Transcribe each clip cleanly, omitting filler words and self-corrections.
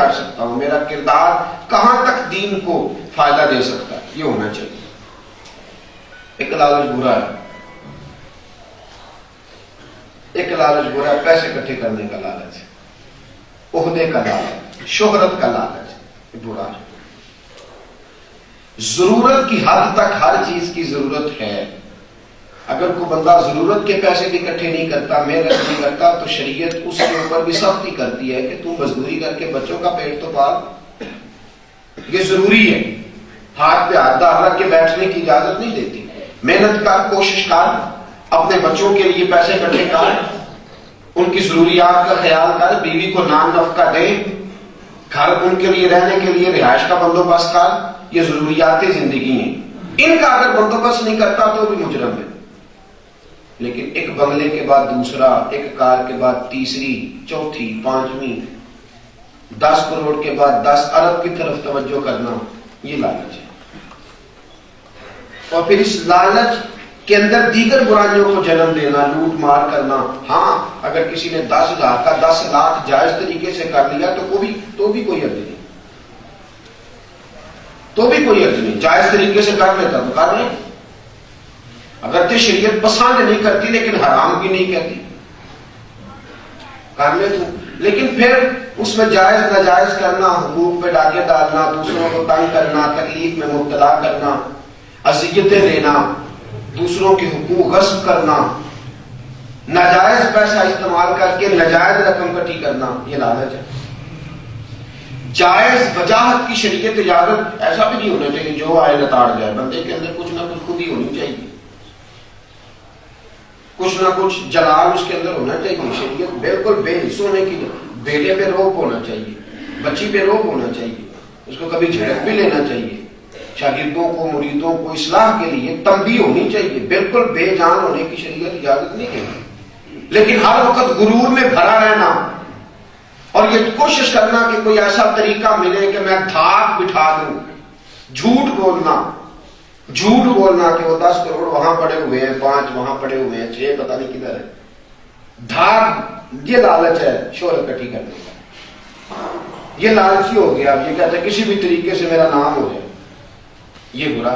کر سکتا ہوں، میرا کردار کہاں تک دین کو فائدہ دے سکتا ہے، یہ ہونا چاہیے۔ ایک لالچ برا ہے، ایک لالچ برا ہے، پیسے اکٹھے کرنے کا لالچ ہے، عہدے کا لالچ، شہرت کا لالچ، یہ برا ہے۔ ضرورت کی حد تک ہر چیز کی ضرورت ہے۔ اگر کوئی بندہ ضرورت کے پیسے بھی اکٹھے نہیں کرتا، محنت نہیں کرتا، تو شریعت اس کے اوپر بھی سختی کرتی ہے کہ تم مزدوری کر کے بچوں کا پیٹ تو پال، یہ ضروری ہے۔ ہاتھ پہ ہاتھ ڈال رکھ کے بیٹھنے کی اجازت نہیں دیتی۔ محنت کر، کوشش کر، اپنے بچوں کے لیے پیسے اکٹھے کر، ان کی ضروریات کا خیال کر، بیوی کو نان نفقہ دے، گھر ان کے لیے رہنے کے لیے رہائش کا بندوبست کر، یہ ضروریات زندگی ہیں۔ ان کا اگر بندوبست نہیں کرتا تو بھی مجرم ہے۔ لیکن ایک بنگلے کے بعد دوسرا، ایک کار کے بعد تیسری، چوتھی، پانچویں، 10 کروڑ کے بعد 10 ارب کی طرف توجہ کرنا، یہ لالچ ہے۔ اور پھر اس لالچ کے اندر دیگر برائیوں کو جنم دینا، لوٹ مار کرنا۔ ہاں، اگر کسی نے 10,000 کا 10 لاکھ جائز طریقے سے کر لیا تو بھی کوئی حرج نہیں، تو بھی کوئی حرج نہیں، جائز طریقے سے کر لیتا تو کر لے۔ اگرچہ شریعت پسند نہیں کرتی لیکن حرام بھی نہیں کہتی، کر لے تو۔ لیکن پھر اس میں جائز ناجائز کرنا، حقوق پہ ڈاکے ڈالنا، دوسروں کو تنگ کرنا، تکلیف میں مبتلا کرنا، اذیتیں دینا، دوسروں کے حقوق غصب کرنا، ناجائز پیسہ استعمال کر کے ناجائز رقم اکٹھی کرنا، یہ لالچ ہے۔ جائز وجاہت کی شریعت اجازت، ایسا بھی نہیں ہونا چاہیے جو آئے لتاڑ جائے۔ بندے کے اندر کچھ نہ کچھ خوبی ہونی چاہیے، کچھ نہ کچھ جلال اس کے اندر ہونا چاہیے۔ شریعت بالکل بے حس ہونے کی، بیٹے پہ روب ہونا چاہیے، بچی پہ روب ہونا چاہیے، اس کو کبھی جھڑک بھی لینا چاہیے۔ شاگردوں کو، مریدوں کو اصلاح کے لیے تنبیہ ہونی چاہیے، بالکل بے جان ہونے کی شریعت اجازت نہیں کہتی۔ لیکن ہر وقت غرور میں بھرا رہنا اور یہ کوشش کرنا کہ کوئی ایسا طریقہ ملے کہ میں دھاک بٹھا دوں، جھوٹ بولنا کہ وہ 10 کروڑ وہاں پڑے ہوئے ہیں، 5 وہاں پڑے ہوئے ہیں، 6 پتہ نہیں کدھر ہے، دھاک، یہ لالچ ہے شہرت اکٹھی کرنے کا۔ یہ لالچی ہو گیا، اب یہ کہتا ہے کسی بھی طریقے سے میرا نام ہو جائے، یہ برا۔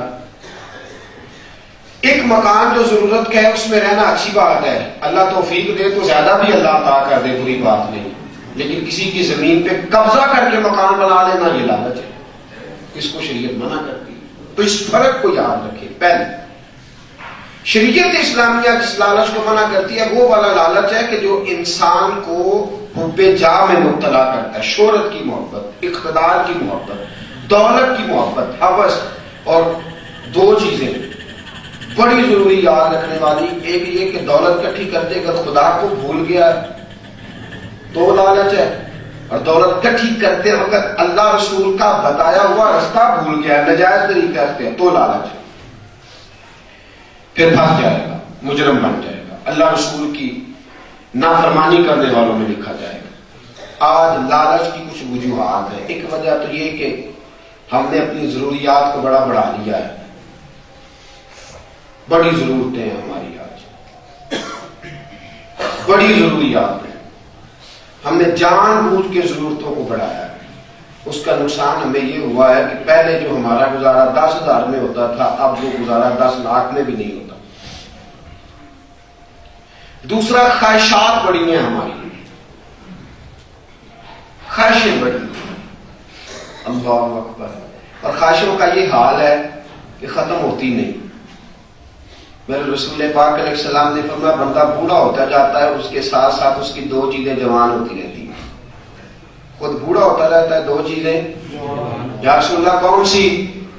ایک مکان جو ضرورت کا ہے اس میں رہنا اچھی بات ہے، اللہ توفیق دے تو زیادہ بھی اللہ عطا کر دے، بری بات نہیں۔ لیکن کسی کی زمین پہ قبضہ کر کے مکان بنا لینا، یہ لالچ ہے، اس کو شریعت منع کرتی ہے۔ تو اس فرق کو یاد رکھیں۔ پہلے شریعت اسلامیہ جس لالچ کو منع کرتی ہے وہ والا لالچ ہے کہ جو انسان کو حب جاہ میں مبتلا کرتا ہے، شہرت کی محبت، اقتدار کی محبت، دولت کی محبت، ہوس۔ اور 2 چیزیں بڑی ضروری یاد رکھنے والی، ایک یہ کہ دولت اکٹھی کرتے اگر خدا کو بھول گیا تو لالچ ہے، اور دولت اکٹھی کرتے وقت اللہ رسول کا بتایا ہوا رستہ بھول گیا، ناجائز طریقہ سے، تو لالچ ہے، پھر پھنس جائے گا، مجرم بن جائے گا، اللہ رسول کی نافرمانی کرنے والوں میں لکھا جائے گا۔ آج لالچ کی کچھ وجوہات ہیں۔ ایک وجہ تو یہ کہ ہم نے اپنی ضروریات کو بڑا بڑھا لیا ہے، بڑی ضرورتیں ہیں ہماری، آج بڑی ضروریات ہیں، ہم نے جان بوجھ کے ضرورتوں کو بڑھایا ہے۔ اس کا نقصان ہمیں یہ ہوا ہے کہ پہلے جو ہمارا گزارا 10,000 میں ہوتا تھا، اب وہ گزارا 10 لاکھ میں بھی نہیں ہوتا۔ دوسرا، خواہشات بڑی ہیں ہماری، خواہشیں بڑی ہیں، اللہ اکبر۔ اور خواہشوں کا یہ حال ہے کہ ختم ہوتی نہیں۔ میرے رسول پاک علیہ السلام نے فرمایا بندہ بوڑھا ہوتا جاتا ہے، اس کے ساتھ ساتھ اس کی 2 چیزیں جوان ہوتی رہتی ہیں۔ خود بوڑھا ہوتا رہتا ہے، 2 چیزیں، یا رسول اللہ کون سی؟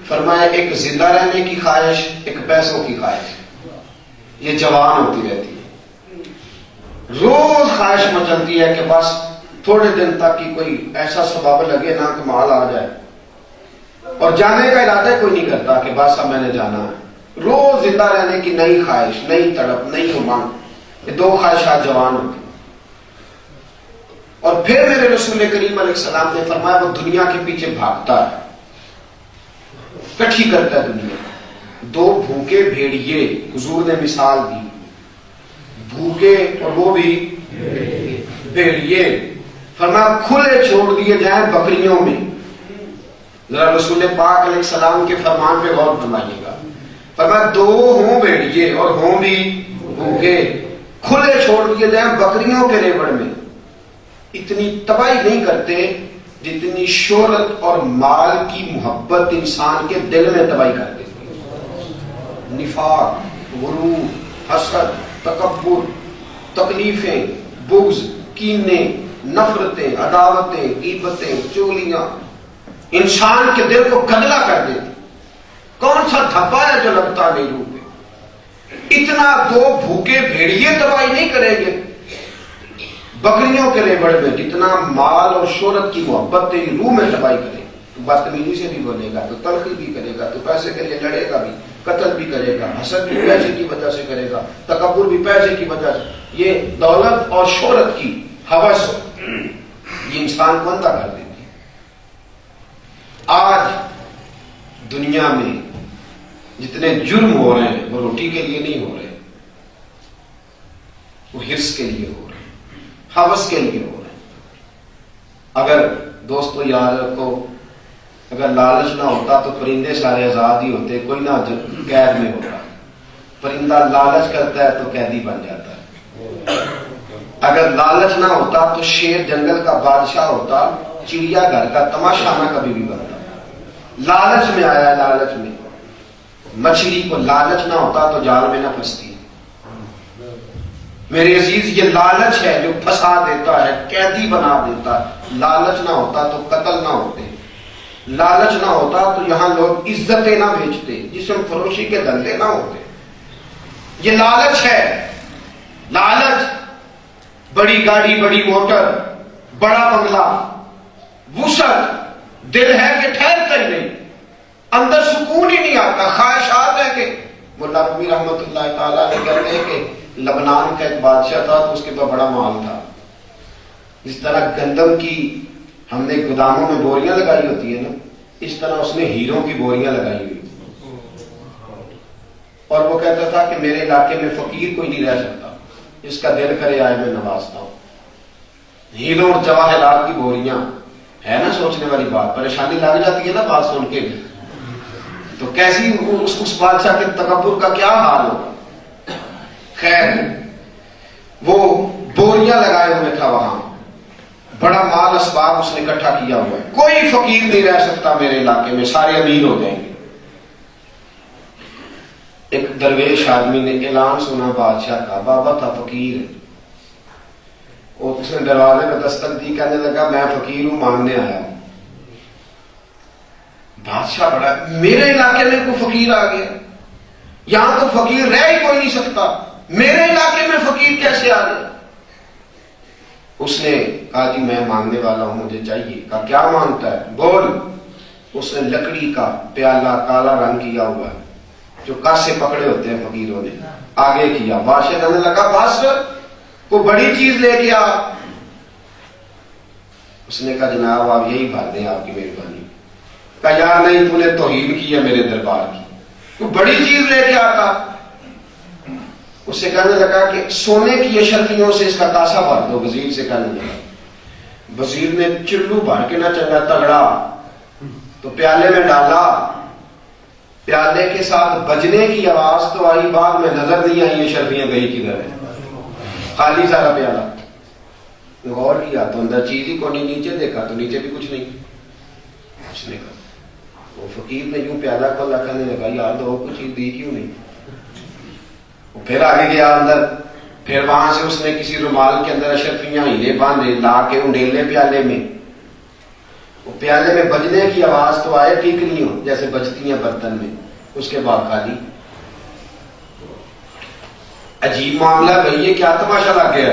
فرمایا ایک زندہ رہنے کی خواہش، ایک پیسوں کی خواہش، یہ جوان ہوتی رہتی ہے۔ روز خواہش مچلتی ہے کہ بس تھوڑے دن تک کی کوئی ایسا سبب لگے نا کہ مال آ جائے، اور جانے کا ارادہ کوئی نہیں کرتا کہ بس اب میں نے جانا ہے۔ روز زندہ رہنے کی نئی خواہش، نئی تڑپ، نئی امنگ، یہ 2 خواہشات جوان ہوتی ہیں۔ اور پھر میرے رسول کریم علیہ السلام نے فرمایا وہ دنیا کے پیچھے بھاگتا ہے، اکٹھی کرتا ہے دنیا۔ 2 بھوکے بھیڑیے حضور نے مثال دی، بھوکے اور وہ بھی بھیڑیے۔ فرمایا کھلے چھوڑ دیے جائیں بکریوں میں. ذرا رسول پاک علیہ السلام کے فرمان پہ غور فرمائیے گا. فرمایا 2 ہوں بھیڑیے اور ہوں بھی بھوکے، کھلے چھوڑ دیے جائیں بکریوں کے ریوڑ میں. اتنی تباہی نہیں کرتے جتنی شہرت اور مال کی محبت انسان کے دل میں تباہی کر دیتی ہے. نفاق، غرور، حسد، تکبر، تکلیفیں، بغض، کینے، نفرتیں، عداوتیں، غیبتیں، چولیاں انسان کے دل کو گدلا کر دیتی. کون سا دھبا ہے جو لگتا نہیں روح پہ؟ اتنا 2 بھوکے بھیڑیے تباہی نہیں کریں گے بکریوں کے ریوڑ میں جتنا مال اور شہرت کی محبت تیری روح میں تباہی کرے. تو بدتمیزی سے بھی بولے گا، تو تلخی بھی کرے گا، تو پیسے کے لیے لڑے گا بھی، قتل بھی کرے گا، حسد بھی پیسے کی وجہ سے کرے گا، تکبر بھی پیسے کی وجہ سے. یہ دولت اور شہرت کی ہوس یہ انسان کو اندھا کر دیتی ہے. آج دنیا میں جتنے جرم ہو رہے ہیں وہ روٹی کے لیے نہیں ہو رہے، وہ حرص کے لیے ہو رہے ہیں، ہوس کے لیے ہو رہے ہیں. اگر دوستو یاد رکھو، اگر لالچ نہ ہوتا تو پرندے سارے آزاد ہی ہوتے، کوئی نہ قید میں ہوتا. پرندہ لالچ کرتا ہے تو قیدی بن جاتا ہے. اگر لالچ نہ ہوتا تو شیر جنگل کا بادشاہ ہوتا، چڑیا گھر کا تماشا نہ کبھی بھی بنتا. لالچ میں آیا، لالچ میں. مچھلی کو لالچ نہ ہوتا تو جال میں نہ پھنستی. میرے عزیز یہ لالچ ہے جو پھنسا دیتا ہے، قیدی بنا دیتا ہے. لالچ نہ ہوتا تو قتل نہ ہوتے، لالچ نہ ہوتا تو یہاں لوگ عزتیں نہ بیچتے، جسم فروشی کے دھندے نہ ہوتے. یہ لالچ ہے. لالچ، بڑی گاڑی، بڑی موٹر، بڑا بنگلہ، وسعت، دل ہے کہ ٹھہرتا ہی نہیں، اندر سکون ہی نہیں آتا. خواہشات ہے کہ مولا رومی رحمت اللہ تعالیٰ نے کہتے ہیں کہ لبنان کا ایک بادشاہ تھا تو اس کے پاس بڑا مال تھا. جس طرح گندم کی ہم نے گوداموں میں بوریاں لگائی ہوتی ہیں نا، اس طرح اس نے ہیروں کی بوریاں لگائی ہوئی. اور وہ کہتا تھا کہ میرے علاقے میں فقیر کوئی نہیں رہ سکتا، اس کا دل کرے آئے میں نوازتا ہوں. ہیروں اور جواہرات کی بوریاں ہے نا، سوچنے والی بات. پریشانی لگ جاتی ہے نا بات سن کے. تو کیسی اس بادشاہ کے تکبر کا کیا حال ہوگا. خیر، وہ بوریاں لگائے ہوئے تھا، وہاں بڑا مال اسباب اس نے اکٹھا کیا ہوا ہے. کوئی فقیر نہیں رہ سکتا میرے علاقے میں، سارے امیر ہو جائیں گے. ایک درویش آدمی نے اعلان سنا بادشاہ کا، بابا تھا فقیر ہے. اس نے دروازے میں دستک دی، کہنے لگا میں فقیر ہوں، مانگنے آیا ہوں. بادشاہ بڑا، میرے علاقے میں کوئی فقیر آ گیا، یہاں تو فقیر رہ ہی کوئی نہیں سکتا، میرے علاقے میں فقیر کیسے آ گیا. اس نے کہا جی میں مانگنے والا ہوں، مجھے چاہیے. کہا کیا مانگتا ہے، بول. اس نے لکڑی کا پیالہ کالا رنگ کیا ہوا ہے، جو کاسے پکڑے ہوتے ہیں فقیروں نے، آگے کیا. بادشاہ کہنے لگا بس کوئی بڑی چیز لے کے آ. اس نے کہا جناب آپ یہی بھر دیں، آپ کی مہربانی. کہا یار نہیں، تو نے توہین کی ہے میرے دربار کی، کوئی بڑی چیز لے کے آتا. اس سے کہنے لگا کہ سونے کی اشرفیوں سے اس کا کاسا بھر دو. وزیر سے کہنے لگا. وزیر نے چلو بھر کے نہ چنگا تگڑا تو پیالے میں ڈالا. پیالے کے ساتھ بجنے کی آواز تو آئی، بعد میں نظر نہیں آئی اشرفیاں گئی کدھر ہے. خالی سارا پیالہ. غور کیا تو اندر چیز ہی کو نہیں، نیچے دیکھا تو نیچے بھی کچھ نہیں. اس نے کہا، وہ فقیر نے یوں پیالہ کھولا، کہنے لگا یار دو کچھ چیز دی کیوں نہیں. پھر آگے گیا اندر، پھر وہاں سے اس نے کسی رومال کے اندر اشرفیاں ہیلے باندھے لا کے انڈیلے پیالے میں. وہ پیالے میں بجنے کی آواز تو آئے، ٹھیک نہیں ہو جیسے بجتی ہیں برتن میں. اس کے بعد خالی. عجیب معاملہ بھائی، یہ کیا تماشا لگ گیا.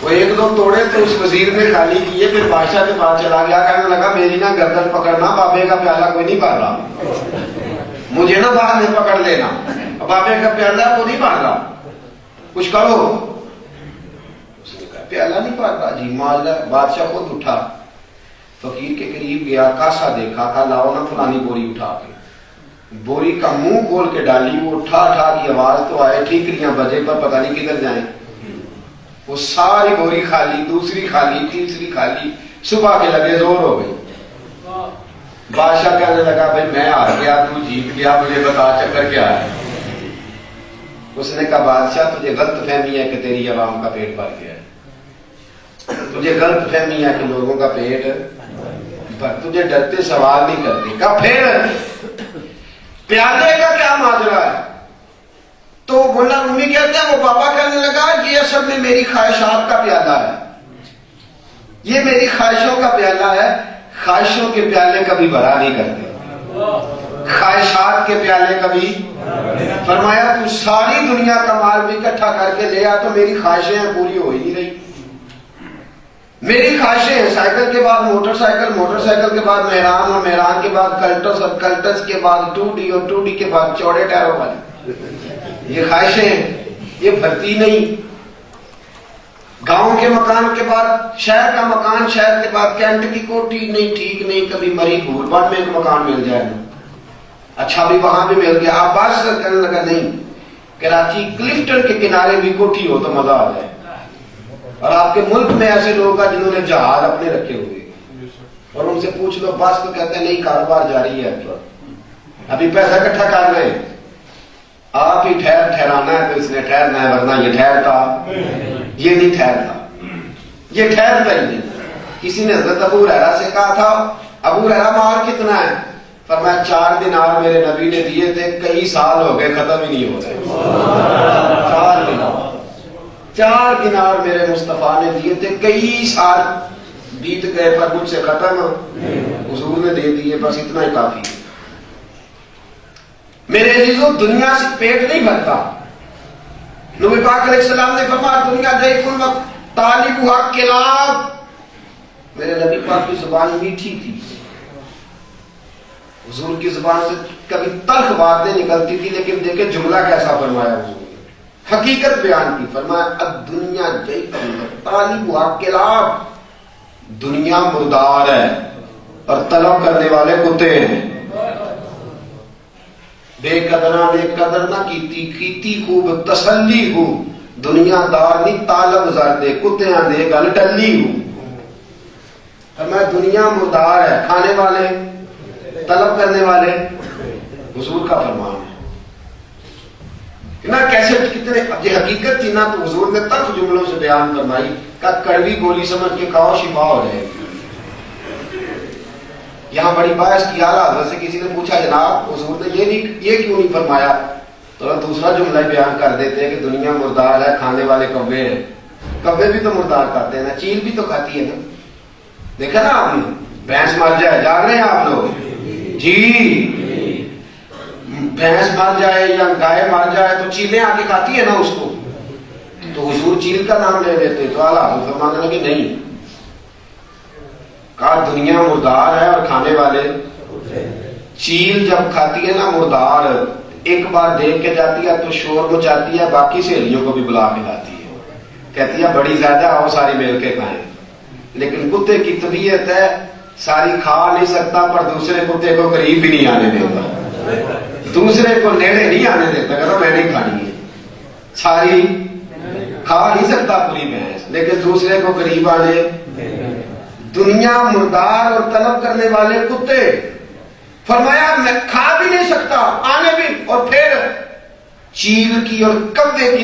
وہ ایک دو توڑے تو اس وزیر نے خالی کیے، پھر بادشاہ کے پاس چلا گیا، کہنے لگا میری نا گردن پکڑنا، بابے کا پیالہ کوئی نہیں بھر رہا، مجھے نا بعد میں پکڑ لینا، بابے کا پیالہ کو نہیں بھر رہا، کچھ کرو. اس نے کہا پیالہ نہیں بھر رہا. جی معاملہ. بادشاہ خود اٹھا، فقیر کے قریب گیا، کاسا دیکھا، کہا لاؤ نا فلانی بوری اٹھا کے. بوری کا منہ کھول کے ڈالی، وہ ٹھا ٹھا کی آواز تو آئے، ٹھیکریاں بجے پر پتہ نہیں کدھر جائیں. وہ ساری بوری خالی، دوسری خالی، تیسری خالی، صبح کے لگے زور ہو گئی. بادشاہ کہنے لگا بھائی میں ہار گیا، تو جیت گیا، مجھے بتا چکر کیا ہے. اس نے کہا بادشاہ تجھے غلط فہمی ہے کہ تیری عوام کا پیٹ بھر گیا ہے، تجھے غلط فہمی ہے کہ لوگوں کا پیٹ بھر، تجھے ڈرتے سوال نہیں کرتے. کہا پھر پیالے کا کیا ماجرا ہے؟ تو ملا رومی کہتے ہیں وہ بابا کہنے لگا یہ اصل میں میری خواہشات کا پیالہ ہے، یہ میری خواہشوں کا پیالہ ہے. خواہشوں کے پیالے کبھی بھرا نہیں کرتے، خواہشات کے پیالے کبھی. فرمایا تو ساری دنیا کا مال بھی اکٹھا کر کے لے آ تو میری خواہشیں ہیں پوری ہو ہی نہیں رہی. میری خواہشیں ہیں سائیکل کے بعد موٹر سائیکل، موٹر سائیکل کے بعد مہران، اور مہران کے بعد کلٹس، اور کلٹس کے بعد 2D، اور 2D کے بعد چوڑے ٹائروں والی. یہ خواہشیں ہیں، یہ بھرتی نہیں. گاؤں کے مکان کے بعد شہر کا مکان، شہر کے بعد کینٹ کی کوٹھی، نہیں ٹھیک نہیں، کبھی مری بھول بھٹ میں ایک مکان مل جائے گا، اچھا بھی وہاں بھی مل گیا. آپ بات سے کہنے لگا نہیں، کراچی کلفٹن کے کنارے بھی کوٹھی ہو تو مزہ آ جائے. اور آپ کے ملک میں ایسے لوگ ہیں جنہوں نے جہاز اپنے رکھے ہوئے، اور ان سے پوچھ لو بس تو کہتے ہیں نہیں کاروبار جاری ہے، ابھی پیسہ اکٹھا کر رہے ہیں. آپ ہی ٹھہرانا ہے تو اس نے ٹھہرنا ہے، ورنہ یہ ٹھہرتا، یہ نہیں ٹھہرتا، یہ ٹھہرتا ہی نہیں. کسی نے حضرت ابو ہریرہ سے کہا تھا ابو ہریرہ مال کتنا ہے؟ فرمایا 4 دینار میرے نبی نے دیے تھے، کئی سال ہو گئے ختم ہی نہیں ہوتے. 4 دینار میرے مصطفیٰ نے دیے تھے، کئی سال بیت گئے پر مجھ سے ختم، حضور نے دے دیے، بس اتنا ہی کافی. میرے عزیزوں دنیا سے پیٹ نہیں بھرتا. نبی پاک علیہ السلام نے فرمایا دنیا ضعیف الوقت طالبھا کلاب. میرے نبی پاک کی زبان میٹھی تھی، حضور کی زبان سے کبھی تلخ باتیں نکلتی تھی، لیکن دیکھیں جملہ کیسا فرمایا حضور نے، حقیقت بیان کی. فرمایا الدنیا ضعیف الوقت طالبھا کلاب. دنیا مردار ہے اور طلب کرنے والے کتے ہیں. بے قدرہ نے قدر نہ کیتی خوب تسلی ہو. دنیا دار نہیں طالب زردے کتیاں دے گل ٹلی ہو. میں دنیا مردار ہے، کھانے والے طلب کرنے والے. حضور کا فرمان ہے نا. کیسے کتنے یہ حقیقت تھی نا، تو حضور نے تلخ جملوں سے بیان فرمائی کہ کڑوی گولی سمجھ کے کھاؤ شفا ہو جائے گی. یہاں بڑی بحث کی، اعلیٰ حضرت سے کسی نے پوچھا جناب حضور نے یہ کیوں نہیں فرمایا؟ تو دوسرا جملہ بیان کر دیتے ہیں کہ دنیا مردار ہے، کھانے والے کوے ہیں. کوے بھی تو مردار کھاتے ہیں نا، چیل بھی تو کھاتی ہے نا. دیکھا نا آپ نے، بھینس مر جائے، جاگ رہے ہیں آپ لوگ جی، بھینس مر جائے یا گائے مر جائے تو چیلیں آ کے کھاتی ہے نا اس کو. تو حضور چیل کا نام لے دیتے، تو اعلیٰ حضرت فرمانے لگے نہیں، کہا دنیا مردار ہے اور کھانے والے. چیل جب کھاتی ہے نا مردار، ایک بار دیکھ کے جاتی ہے تو شور مچاتی ہے، باقی سہیلیوں کو بھی بلا کے لاتی ہے، کہتی ہے بڑی زیادہ آؤ ساری مل کے کھائیں. لیکن کتے کی طبیعت ہے ساری کھا نہیں سکتا، پر دوسرے کتے کو قریب بھی نہیں آنے دیتا، دوسرے کو نیڑے نہیں آنے دیتا، کہتا میں نہیں کھانی ہے. ساری کھا نہیں سکتا پوری بھینس، لیکن دوسرے کو قریب آنے. دنیا مردار اور طلب کرنے والے کتے. فرمایا میں کھا بھی نہیں سکتا، آنے بھی. اور پھر چیل کی اور کبے کی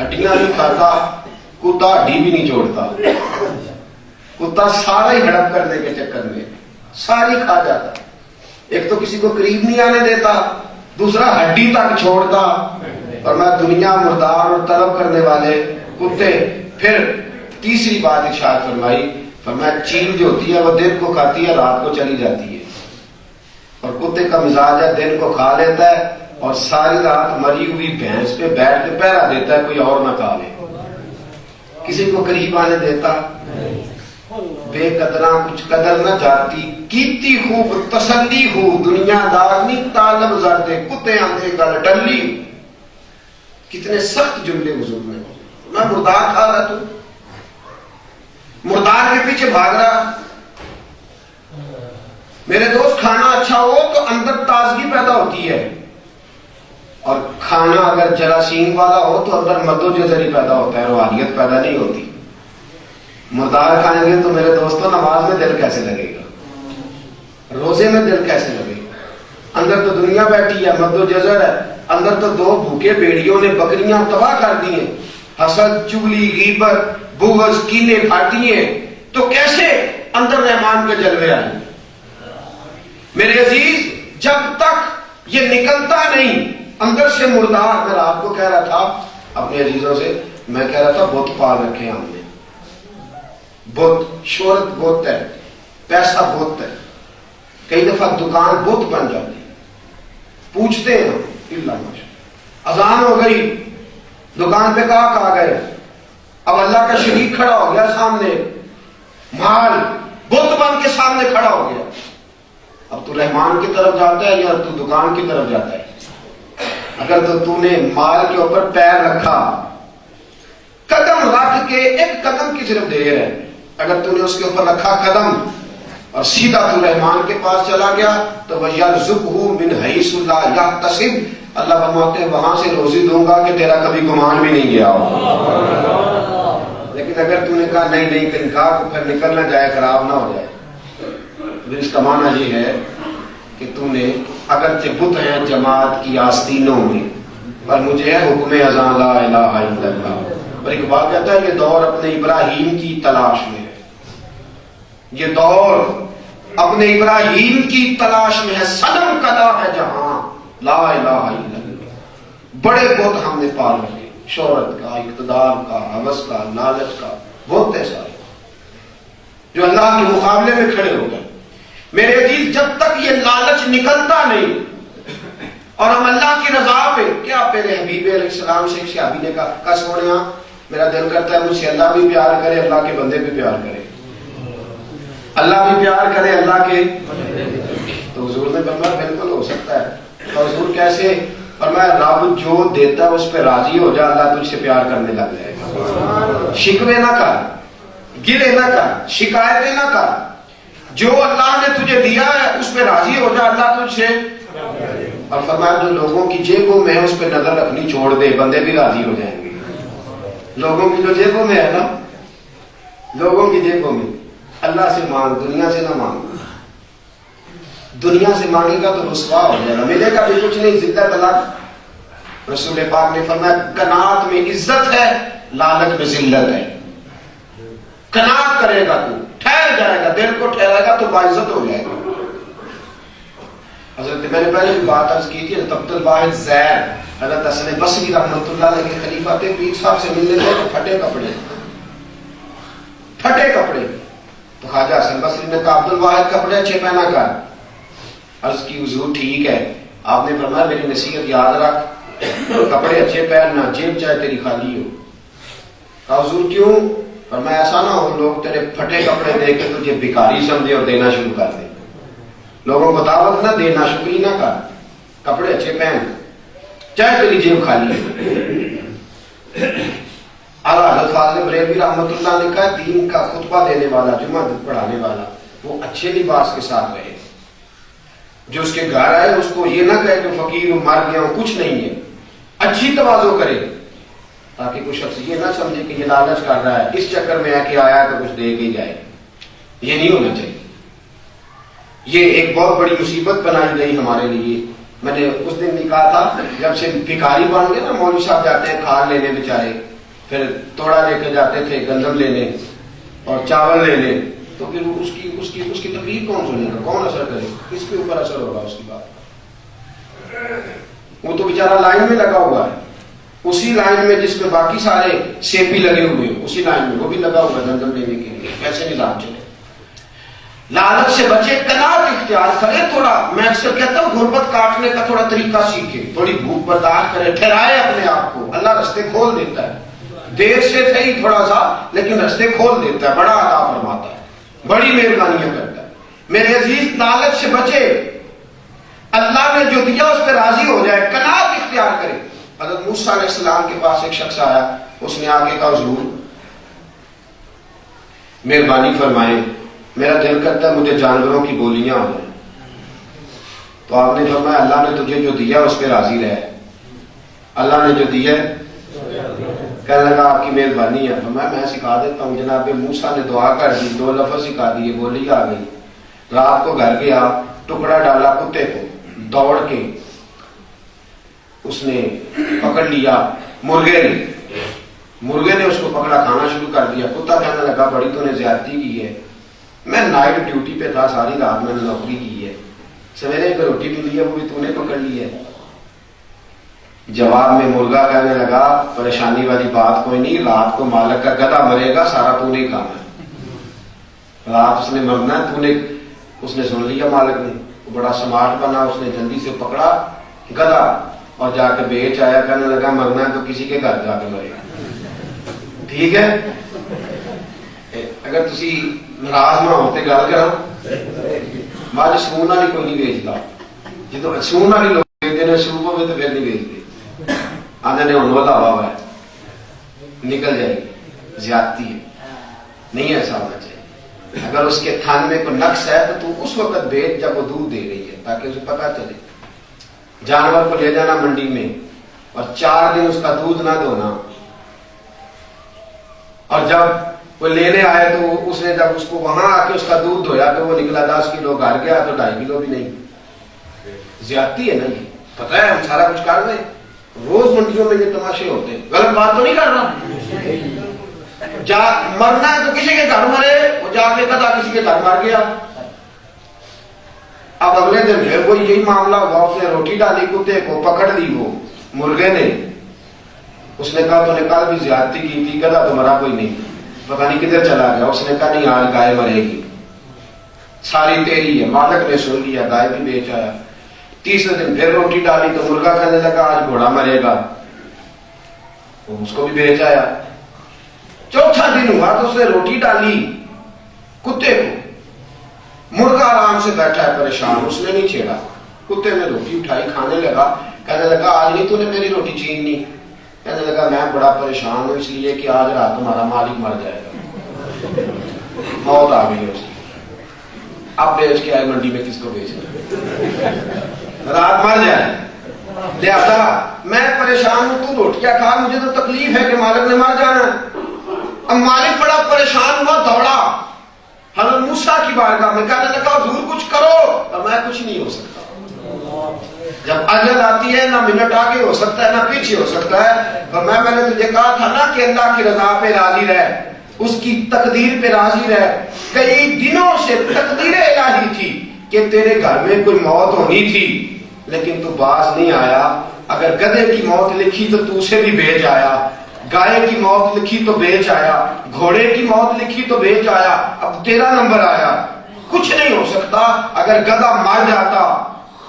ہڈیاں نہیں کھاتا. کتا ہڈی بھی نہیں چھوڑتا، کتا سارا ہی ہڑپ کرنے کے چکر میں ساری کھا جاتا. ایک تو کسی کو قریب نہیں آنے دیتا، دوسرا ہڈی تک چھوڑتا. اور میں دنیا مردار اور طلب کرنے والے کتے. پھر تیسری بات ارشاد فرمائی، فرمایا چیل جو ہوتی ہے وہ دن کو کھاتی ہے، رات کو چلی جاتی ہے. اور کتے کا مزاج ہے دن کو کھا لیتا ہے اور ساری رات مری ہوئی بھینس پہ بیٹھ کے پہرا دیتا ہے کوئی اور نہ کھا لے، کسی کو قریب آنے دیتا. بے قدراں کچھ قدر نہ جاتی، کیتی خوب تسلی ہو. دنیا دار نہیں طالب زردے کتے آندے گل ڈلی. کتنے سخت جملے حضور نے. میں مردار کھا رہا، تو مردار کے پیچھے بھاگ رہا. میرے دوست کھانا اچھا ہو تو اندر تازگی پیدا ہوتی ہے، اور کھانا اگر جراثیم والا ہو تو اندر مد و جزر ہی پیدا ہوتا ہے، روحانیت پیدا نہیں ہوتی۔ مردار کھائیں گے تو میرے دوستوں نماز میں دل کیسے لگے گا، روزے میں دل کیسے لگے گا؟ اندر تو دنیا بیٹھی ہے، مد و جزر ہے، اندر تو دو بھوکے بھیڑیوں نے بکریاں تباہ کر دی ہیں، حسد، چگلی، غیبت، بغض، کینے پھاٹی ہیں، تو کیسے اندر رحمان کے جلوے آئیں؟ میرے عزیز جب تک یہ نکلتا نہیں اندر سے مردار، میں آپ کو کہہ رہا تھا اپنے عزیزوں سے، میں کہہ رہا تھا بت پال رکھے ہم نے، بت، شہرت بت ہے، پیسہ بت ہے، کئی دفعہ دکان بت بن جاتی، پوچھتے ہیں اللہ ماشاء، اذان ہو گئی دکان پہ کہاں گئے، اب اللہ کا شریک کھڑا ہو گیا سامنے، مال بت بن کے سامنے کھڑا ہو گیا، اب تو رحمان کی طرف جاتا ہے یا تو دکان کی طرف جاتا ہے؟ اگر تو نے مال کے اوپر پیر رکھا، قدم رکھ کے ایک قدم کی صرف دیر ہے، اگر تو نے اس کے اوپر رکھا قدم اور سیدھا تو رحمان کے پاس چلا گیا تو وَيَرْزُقْهُ مِنْ حَيْثُ لَا يَحْتَسِبُ، اللہ فرماتے ہیں وہاں سے روزی دوں گا کہ تیرا کبھی گمان بھی نہیں گیا ہو۔ لیکن اگر تو نے کہا نہیں نہیں کہیں کہا تو پھر نکل نہ جائے، خراب نہ ہو جائے، پھر اس کا معنی یہ ہے کہ تو نے اگرچہ بت ہیں جماعت کی آستینوں میں، پر مجھے ہے حکم اذان لا الہ الا اللہ۔ اور اقبال کہتا ہے یہ دور اپنے ابراہیم کی تلاش میں ہے، یہ دور اپنے ابراہیم کی تلاش میں ہے، صنم کدا ہے جہاں لا الہ الا اللہ۔ بڑے بت ہم نے پال رکھے، شہرت کا، اقتدار کا، ہوس کا، لالچ کا، بہت ہے سارے جو اللہ کے مقابلے میں کھڑے ہو گئے۔ میرے عزیز جب تک یہ لالچ نکلتا نہیں اور ہم اللہ کی رضا پہ، کیا میرے حبیب علیہ السلام سے ایک صحابی نے کہا سونیا میرا دل کرتا ہے مجھ سے اللہ بھی پیار کرے، اللہ کے بندے بھی پیار کرے، اللہ بھی پیار کرے اللہ کے، تو حضور نے فرمایا بالکل ہو سکتا ہے۔ اور حضور کیسے؟ فرمایا رب جو دیتا ہے اس پہ راضی ہو جا، اللہ تجھ سے پیار کرنے لگ جائے گا۔ شکوے نہ کر، گلے نہ کر، شکایتیں نہ کر، جو اللہ نے تجھے دیا ہے اس پہ راضی ہو جا، اللہ تجھ سے۔ اور فرمایا جو لوگوں کی جیبوں میں ہے اس پہ نظر رکھنی چھوڑ دے، بندے بھی راضی ہو جائیں گے۔ لوگوں کی جو جیبوں میں ہے نا، لوگوں کی جیبوں میں، اللہ سے مانگ، دنیا سے نہ مانگ۔ دنیا سے مانگے گا تو رسوا ہو جائے گا، ملے گا بھی کچھ نہیں، ذلت الگ۔ رسول پاک نے فرمایا قناعت میں عزت ہے، لالچ میں ذلت ہے۔ قناعت کرے گا تو ٹھہر جائے گا، دل کو ٹھہرائے گا تو باعزت ہو جائے گا۔ حضرت میں نے پہلے بھی بات عرض کی تھی، عبد الواحد زید حضرت حسن بصری رحمۃ اللہ علیہ کے خلیفہ تھے، پیر صاحب سے ملنے گئے تو پھٹے کپڑے، تو خواجہ حسن بصری نے کہا عبد الواحد کپڑے اچھے پہنا کر۔ عرض کی حضور ٹھیک ہے، آپ نے فرمایا میری نصیحت یاد رکھ، کپڑے اچھے پہننا، جیب چاہے تیری خالی ہو۔ کہا حضور کیوں؟ فرمایا ایسا نہ ہو لوگ تیرے پھٹے کپڑے دے کے تجھے بھکاری سمجھے اور دینا شروع کر دے، لوگوں کو دعوت نہ دینا، شکری نہ کر، کپڑے اچھے پہن چاہے تیری جیب خالی ہے۔ اعلیٰ حضرت فاضل بریلوی رحمۃ اللہ نے کہا دین کا خطبہ دینے والا، جمعہ پڑھانے والا، وہ اچھے لباس کے ساتھ رہے، جو اس کے گھر آئے اس کو یہ نہ کہے کہ فقیر ہوں، مر گیا ہوں، کچھ نہیں ہے، اچھی تواضع کرے تاکہ کوئی شخص یہ نہ سمجھے کہ یہ لالچ کر رہا ہے، اس چکر میں ہے کہ آیا تو کچھ دے کے ہی جائے، یہ نہیں ہونا چاہیے۔ یہ ایک بہت بڑی مصیبت بنائی گئی ہمارے لیے۔ میں نے اس دن بھی کہا تھا جب سے بھکاری بن گئے نا، مولوی صاحب جاتے ہیں کھاد لینے بیچارے، پھر توڑا لے کے جاتے تھے گندم لینے اور چاول لینے، تو پھر اس کی تکلیف کون سنے گا، کون اثر کرے گا، کس کے اوپر اثر ہوگا اس کی بات؟ وہ تو بیچارہ لائن میں لگا ہوا ہے، اسی لائن میں جس میں باقی سارے سیپی لگے ہوئے ہیں، اسی لائن میں وہ بھی لگا ہوا ہے گندم لینے کے لیے، کیسے نظام چلے؟ لالچ سے بچے، قناعت اختیار کرے۔ تھوڑا میں اکثر کہتا ہوں غربت کاٹنے کا تھوڑا طریقہ سیکھے، تھوڑی بھوک برداشت کرے، ٹھہرائے اپنے آپ کو، اللہ رستے کھول دیتا ہے، دیر سے صحیح تھوڑا سا لیکن رستے کھول دیتا ہے، بڑا عطا فرماتا ہے، بڑی مہربانیاں کرتا ہے۔ میرے عزیز لالچ سے بچے، اللہ نے جو دیا اس پہ راضی ہو جائے، قناعت اختیار کرے۔ حضرت موسیٰ علیہ السلام کے پاس ایک شخص آیا، اس نے آ کے کہا حضور مہربانی فرمائیں، میرا دل کرتا ہے مجھے جانوروں کی بولیاں ہو جائیں۔ تو آپ نے فرمایا اللہ نے تجھے جو دیا اس پہ راضی رہے، اللہ نے جو دیا ہے کہنے لگا آپ کی مہربانی ہے. تو میں سکھا دیتا ہوں. جناب موسیٰ نے دعا کر دی, 2 لفظ سکھا دیے, بولی آ گئی. رات کو گھر گیا, ٹکڑا ڈالا کتے کو, دوڑ کے اس نے پکڑ لیا مرغے نے اس کو پکڑا, کھانا شروع کر دیا. کتا کہنے لگا بڑی تو نے زیادتی کی ہے, میں نائٹ ڈیوٹی پہ تھا, ساری رات میں نے نوکری کی ہے, سویرے کو روٹی ملی ہے وہ بھی تو نے پکڑ لی ہے. جواب میں مرغا کہنے لگا پریشانی والی بات کوئی نہیں, رات کو مالک کا گدھا مرے گا, سارا تو نہیں کھانا ہے, رات اس نے مرنا ہے, تو نے. اس نے سن لیا مالک نے, بڑا سمارٹ بنا, اس نے جلدی سے پکڑا گدھا اور جا کے بیچ آیا. کہنے لگا مرنا ہے تو کسی کے گھر جا کے مرے گا. ٹھیک ہے, اگر تسی ناراض نہ ہوتے گل کرا مجھ سون والی کوئی نہیں بیچتا. جدو سون والی لوگ بیچتے ہیں سوپ ہوئے تو پھر نہیں بیچتے, آدھے نے ہوں والا ہوا ہے نکل جائے گی, زیادتی ہے. نہیں ایسا ہونا چاہیے. اگر اس کے تھن میں کوئی نقص ہے تو اس وقت بیچ جب وہ دودھ دے رہی ہے, تاکہ اسے پتا چلے. جانور کو لے جانا منڈی میں اور 4 دن اس کا دودھ نہ دھونا, اور جب وہ لینے آئے تو اس نے جب اس کو وہاں آ کے اس کا دودھ دھویا تو وہ نکلا 10 کلو, گھر گیا تو 2.5 کلو بھی نہیں. زیادتی ہے نا, یہ پتہ ہے, ہم سارا کچھ کر رہے ہیں. روز منڈیوں میں یہ تماشے ہوتے ہیں. غلط بات تو نہیں کر رہا. مرنا ہے تو کسی کے گھر مرے, وہ جا کے گدھا کسی کے گھر مر گیا. اب اگلے دن پھر وہ یہی معاملہ ہوا, اس نے روٹی ڈالی کتے کو, پکڑ لی وہ مرغے نے. اس نے کہا تو نے کل بھی زیادتی کی تھی, گدھا تو مرا کوئی نہیں, پتہ نہیں کدھر چلا گیا. اس نے کہا نہیں آج گائے مرے گی, ساری تیری ہے. مالک نے سن لیا, گائے بھی بیچ آیا. تیسرے دن پھر روٹی ڈالی تو مرغا کہنے لگا آج گھوڑا مرے گا, اس کو بھی بیچ آیا. چوتھا دن ہوا تو اس نے روٹی ڈالی کتے کو, مرغا آرام سے بیٹھا ہے پریشان, اس نے نہیں چھیڑا. کتے نے روٹی اٹھائی, کھانے لگا. کہنے لگا آج نہیں تو نے میری روٹی چھیننی. کہنے لگا میں بڑا پریشان ہوں اس لیے کہ آج رات تمہارا مالک مر جائے گا, موت آ گئی ہے اس کی. اب بیچ کے آئے منڈی میں, کس کو بیچنا, رات مر جائے. لہذا میں پریشان ہوں, تو روٹیاں کھا, مجھے تو تکلیف ہے کہ مالک نے مر جانا. اب مالک بڑا پریشان ہوا, دوڑا حضرت موسیٰ کی بارگاہ میں, کہنے لگا حضور کچھ کرو. اور میں کچھ نہیں ہو سکتا. جب اجل آتی ہے نہ منٹ آگے ہو سکتا ہے نہ پیچھے ہو سکتا ہے. اور میں نے تجھے کہا تھا نا کہ اللہ کی رضا پہ راضی رہ, اس کی تقدیر پہ راضی رہ. کئی دنوں سے تقدیر الہی تھی کہ تیرے گھر میں کوئی موت ہونی تھی, لیکن تو باز نہیں آیا. اگر گدھے کی موت لکھی تو اسے بھی بیچ آیا, گائے کی موت لکھی تو بیچ آیا, گھوڑے کی موت لکھی تو بیچ آیا. اب تیرا نمبر آیا. کچھ نہیں ہو سکتا. اگر گدھا مر جاتا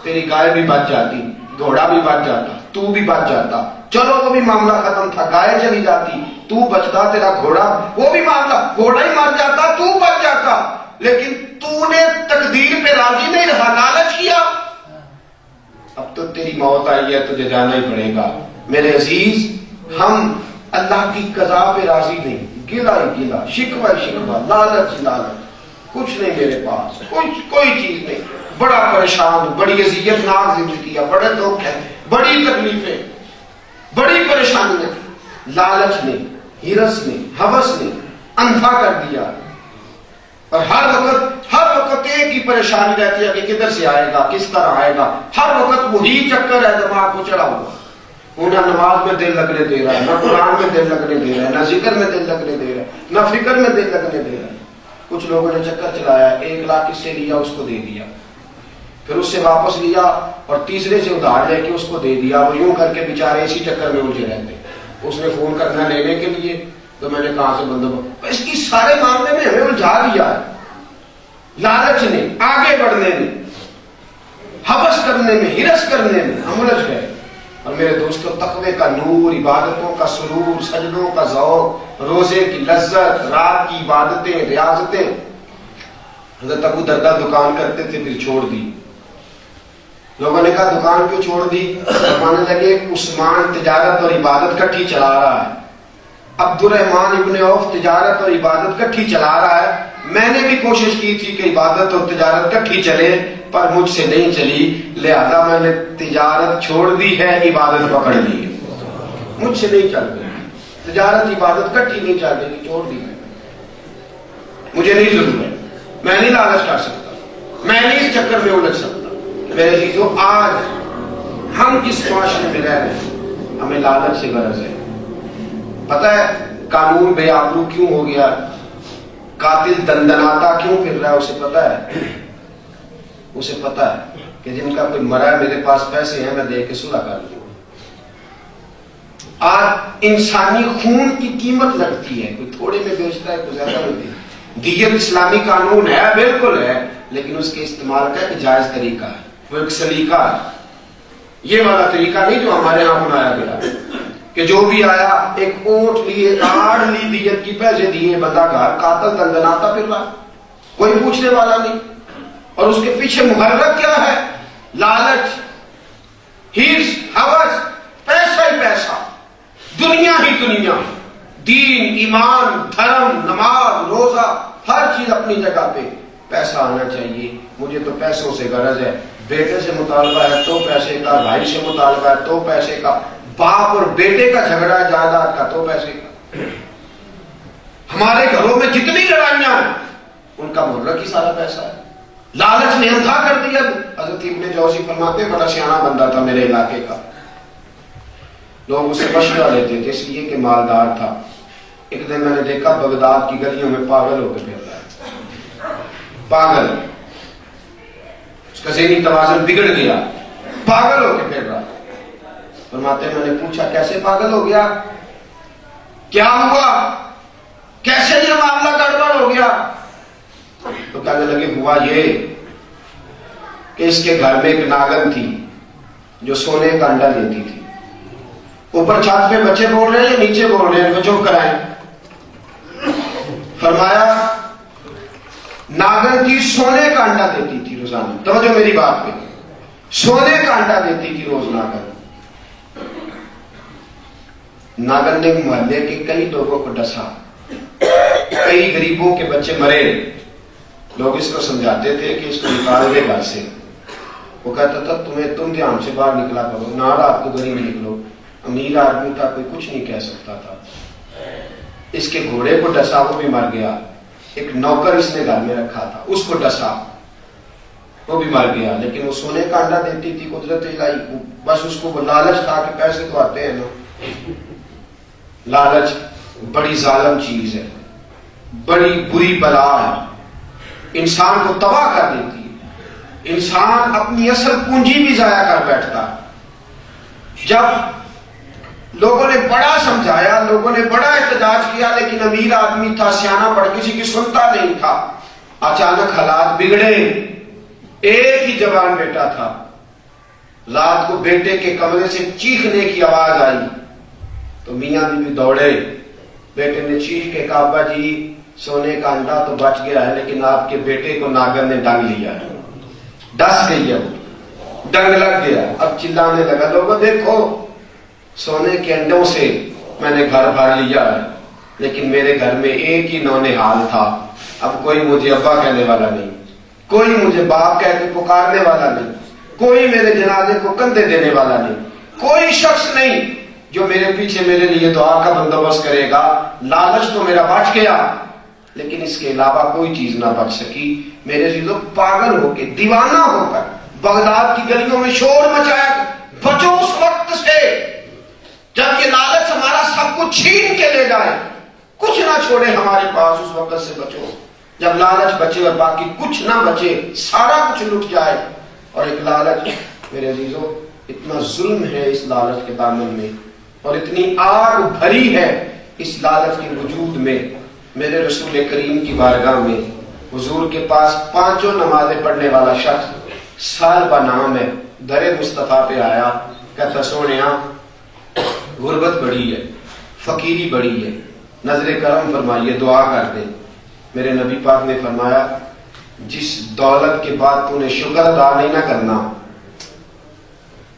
تیری گائے بھی بچ جاتی, گھوڑا بھی بچ جاتا, تو بھی بچ جاتا. چلو وہ بھی معاملہ ختم تھا, گائے چلی جاتی, تو بچتا, تیرا گھوڑا, وہ بھی معاملہ, گھوڑا ہی مر جاتا, تو بچ جاتا. لیکن تو نے تقدیر پہ راضی نہیں رہا, لالچ کیا. اب تو تیری موت آئی ہے, تجھے جانا ہی پڑے گا. میرے عزیز, ہم اللہ کی قضا پہ راضی نہیں, گلا ہی گلا, شکوہ شکوہ, لالچ لالچ, کچھ نہیں میرے پاس, کوئی چیز نہیں, بڑا پریشان, بڑی اذیت ناک زندگی ہے, بڑے دکھ ہیں, بڑی تکلیفیں, بڑی پریشانیاں. لالچ نے, ہرس نے, ہوس نے اندھا کر دیا. اور ہر وقت ایک ہی پریشانی رہتی ہے کہ کدھر سے آئے گا, کس طرح آئے گا. ہر وقت وہی چکر ہے دماغ کو چڑھا ہوا. نہ نماز میں دل لگنے دے رہا ہے, نہ قرآن میں دل لگنے دے رہا ہے, نہ ذکر میں دل لگنے دے رہا ہے, نہ فکر میں دل لگنے دے رہا ہے. کچھ لوگوں نے چکر چلایا, 1 لاکھ اس سے لیا, اس کو دے دیا, پھر اس سے واپس لیا اور تیسرے سے ادھار لے کے اس کو دے دیا. وہ یوں کر کے بیچارے اسی چکر میں الجھے رہتے. اس نے فون کرنا لینے کے لیے تو میں نے کہاں سے بندوبست. اس کی سارے معاملے میں ہمیں الجھا دیا ہے. لالچ نے, آگے بڑھنے میں, ہوس کرنے میں, ہرس کرنے میں ہم الجھ گئے. اور میرے دوستو, تقوی کا نور, عبادتوں کا سرور, سجدوں کا ذوق, روزے کی لذت, رات کی عبادتیں, ریاضتیں. حضرت ابو دردہ دکان کرتے تھے, پھر چھوڑ دی. لوگوں نے کہا دکان کیوں چھوڑ دی؟ فرمانے لگے عثمان تجارت اور عبادت کٹھی چلا رہا ہے, عبد الرحمن ابن عوف تجارت اور عبادت کٹھی چلا رہا ہے. میں نے بھی کوشش کی تھی کہ عبادت اور تجارت کٹھی چلے, پر مجھ سے نہیں چلی, لہذا میں نے تجارت چھوڑ دی ہے, عبادت پکڑ لی. مجھ سے نہیں چل رہی، تجارت عبادت کٹھی نہیں چل رہی، چھوڑ دی، مجھے نہیں ضرورت، میں نہیں لالچ کر سکتا، میں نہیں اس چکر میں الجھ سکتا۔ میرے عزیزو، آج ہم جس معاشرے میں رہ رہے ہیں ہمیں لالچ سے غرض ہے۔ پتہ ہے قانون بے آبرو کیوں ہو گیا، قاتل دندناتا کیوں پھر رہا ہے؟ اسے پتہ ہے کہ جن کا کوئی مرا ہے میرے پاس پیسے ہیں، میں دے کے صلح کر لوں۔ آج انسانی خون کی قیمت لگتی ہے، کوئی تھوڑے میں بیچتا ہے، کوئی زیادہ میں بیچتا ہے۔ دیت اسلامی قانون ہے، بالکل ہے، لیکن اس کے استعمال کا ایک جائز طریقہ ہے، وہ ایک سلیقہ ہے۔ یہ والا طریقہ نہیں جو ہمارے ہاں بنایا گیا کہ جو بھی آیا ایک اونٹ لیے، آڑ لی، دیت کی پیسے دیے، بندہ گھر قاتل دندناتا پھر رہا، کوئی پوچھنے والا نہیں۔ اور اس کے پیچھے محرک کیا ہے؟ لالچ، ہرس، ہوس، پیسہ ہی پیسہ، دنیا ہی دنیا، دین، ایمان، دھرم، نماز، روزہ، ہر چیز اپنی جگہ پہ، پیسہ آنا چاہیے، مجھے تو پیسوں سے غرض ہے، بیٹے سے مطالبہ ہے تو پیسے کا، بھائی سے مطالبہ ہے تو پیسے کا، باپ اور بیٹے کا جھگڑا ہے جائیداد کا تو پیسے کا۔ ہمارے گھروں میں جتنی لڑائیاں ہیں ان کا محرک ہی سارا پیسہ ہے۔ لالچ نے اندھا کر دیا۔ حضرت ابن جوزی فرماتے ہیں بڑا سیاںا بندہ تھا میرے علاقے کا، لوگ اسے مشورہ لیتے تھے اس لیے کہ مالدار تھا۔ ایک دن میں نے دیکھا بغداد کی گلیوں میں پاگل ہو کے پھر رہا ہے، پاگل، اس کا ذہنی توازن بگڑ گیا، پاگل ہو کے پھر رہا ہے۔ فرماتے ہیں میں نے پوچھا کیسے پاگل ہو گیا، کیا ہوا، کیسے یہ معاملہ گڑبڑ ہو گیا؟ تو کہنے لگے ہوا یہ کہ اس کے گھر میں ایک ناگن تھی جو سونے کا انڈا دیتی تھی۔ اوپر چھت پہ بچے بول رہے ہیں یا نیچے بول رہے ہیں؟ چپ کرائیں۔ فرمایا ناگن تھی، سونے کا انڈا دیتی تھی روزانہ، توجہ میری بات پہ، سونے کا انڈا دیتی تھی روز ناگن۔ ناگن نے محلے کے کئی لوگوں کو ڈسا، کئی غریبوں کے بچے مرے، لوگ اس کو سمجھاتے تھے کہ اس کو نکال دے گھر سے۔ وہ کہتا تھا تم دھیان سے باہر نکلا کرو، نہ رات کو غریب نکلو، امیر آدمی تھا کوئی کچھ نہیں کہہ سکتا تھا۔ اس کے گھوڑے کو ڈسا، وہ بھی مر گیا۔ ایک نوکر اس نے گھر میں رکھا تھا، اس کو ڈسا، وہ بھی مر گیا۔ لیکن وہ سونے کا انڈا دیتی تھی، قدرت الہی، بس اس کو وہ لالچ تھا کہ پیسے تو آتے ہیں نا۔ لالچ بڑی ظالم چیز ہے، بڑی بری بلا ہے، انسان کو تباہ کر دیتی ہے، انسان اپنی اصل پونجی بھی ضائع کر بیٹھتا ہے۔ جب لوگوں نے بڑا سمجھایا، لوگوں نے بڑا احتجاج کیا، لیکن امیر آدمی تھا، سیاںا بڑھ کسی کی سنتا نہیں تھا۔ اچانک حالات بگڑے، ایک ہی جوان بیٹا تھا، رات کو بیٹے کے کمرے سے چیخنے کی آواز آئی تو میاں بیوی دوڑے، بیٹے نے چیخ کے کہا ابا جی سونے کا انڈا تو بچ گیا ہے، لیکن آپ کے بیٹے کو ناگن نے ڈنگ لیا ہے، ڈس گئی ہے، ڈنگ لگ گیا۔ اب چلانے لگا لوگوں دیکھو سونے کے انڈوں سے میں نے گھر بھر لیا ہے، لیکن میرے گھر میں ایک ہی نونہال تھا، اب کوئی مجھے ابا کہنے والا نہیں، کوئی مجھے باپ کہہ کے پکارنے والا نہیں، کوئی میرے جنازے کو کندھے دینے والا نہیں، کوئی شخص نہیں جو میرے پیچھے میرے لیے دعا کا بندوبست کرے گا۔ لالچ تو میرا بچ گیا، لیکن اس کے علاوہ کوئی چیز نہ بچ سکی۔ میرے عزیزو، پاگل ہو کے، دیوانہ ہو کر بغداد کی گلیوں میں شور مچایا، بچو اس وقت سے جب یہ لالچ ہمارا سب کچھ چھین کے لے جائے، کچھ نہ چھوڑے ہمارے پاس، اس وقت سے بچو جب لالچ بچے اور باقی کچھ نہ بچے، سارا کچھ لٹ جائے۔ اور ایک لالچ میرے عزیزو، اتنا ظلم ہے اس لالچ کے دامن میں، اور اتنی آگ بھری ہے اس لالچ کے وجود میں۔ میرے رسول کریم کی بارگاہ میں حضور کے پاس 5 نمازیں پڑھنے والا شخص سال با نام ہے، در مصطفیٰ پہ آیا، کہتا سونیا غربت بڑی ہے، فقیری بڑی ہے، نظر کرم فرمائیے، دعا کر دے۔ میرے نبی پاک نے فرمایا جس دولت کے بعد تو نے شکر ادا نہیں نہ کرنا،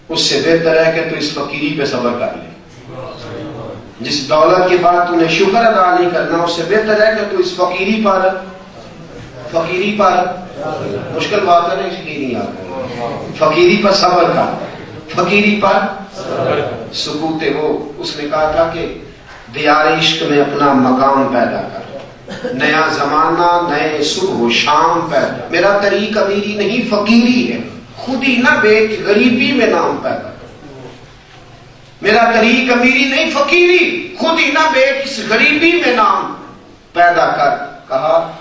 اس سے بہتر ہے کہ تو اس فقیری پہ صبر کر لے۔ جس دولت کے بعد تو نے شکر ادا نہیں کرنا، اس سے بہتر ہے کہ تو اس فقیری پر مشکل بات ہے نا، اس لیے نہیں آتا، فقیری پر صبر کر، فقیری پر سکوت وہ. اس نے کہا تھا کہ دیار عشق میں اپنا مقام پیدا کر، نیا زمانہ نئے صبح و شام پیدا. میرا طریق امیری نہیں فقیری ہے، خود ہی نہ بیچ غریبی میں نام پیدا کر. میرا طریق امیری نہیں فقیری، خود ہی نہ بیچ اس غریبی میں نام پیدا کر. کہا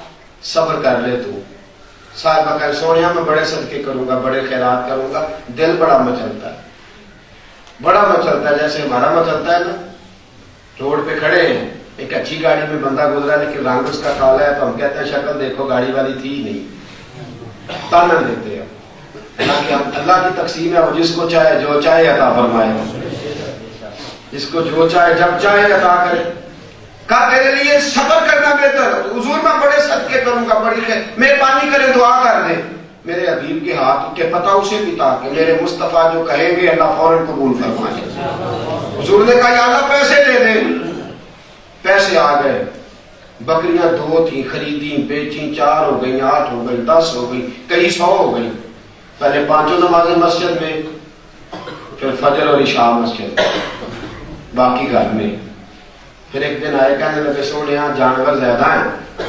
صبر کر لے تو. صاحبہ کہا سونیا میں بڑے صدقے کروں گا، بڑے خیرات کروں گا. دل بڑا مچلتا ہے، بڑا مچلتا ہے، جیسے ہمارا مچلتا ہے نا. روڈ پہ کھڑے ہیں، ایک اچھی گاڑی میں بندہ گزرا لیکن رنگ اس کا کالا ہے، تو ہم کہتے ہیں شکل دیکھو گاڑی والی تھی ہی نہیں، تانا دیتے ہیں. اللہ کی تقسیم ہے، وہ جس کو چاہے جو چاہے عطا فرمائے، جس کو جو چاہے جب چاہے عطا کرے. کہا تیرے لیے صبر کرنا بہتر. حضور میں بڑے صدقے کروں گا، بڑی خیر، مہربانی کرے دعا کر دے. میرے حبیب کے ہاتھ کے پتہ اسے پتا کہ میرے مصطفیٰ جو کہیں گے اللہ فوراً قبول فرمائے. حضور نے کہا یا اللہ پیسے دے دے. پیسے آ گئے. بکریاں 2 تھیں، خریدیں، بیچیں، 4 ہو گئیں، 8 ہو گئی، 10 ہو گئی، کئی 100 ہو گئی. پہلے 5 نمازیں مسجد میں، پھر فجر اور عشاء مسجد، باقی گھر میں. پھر ایک دن آئے کہنے لگے سونے یہاں جانور زیادہ ہیں،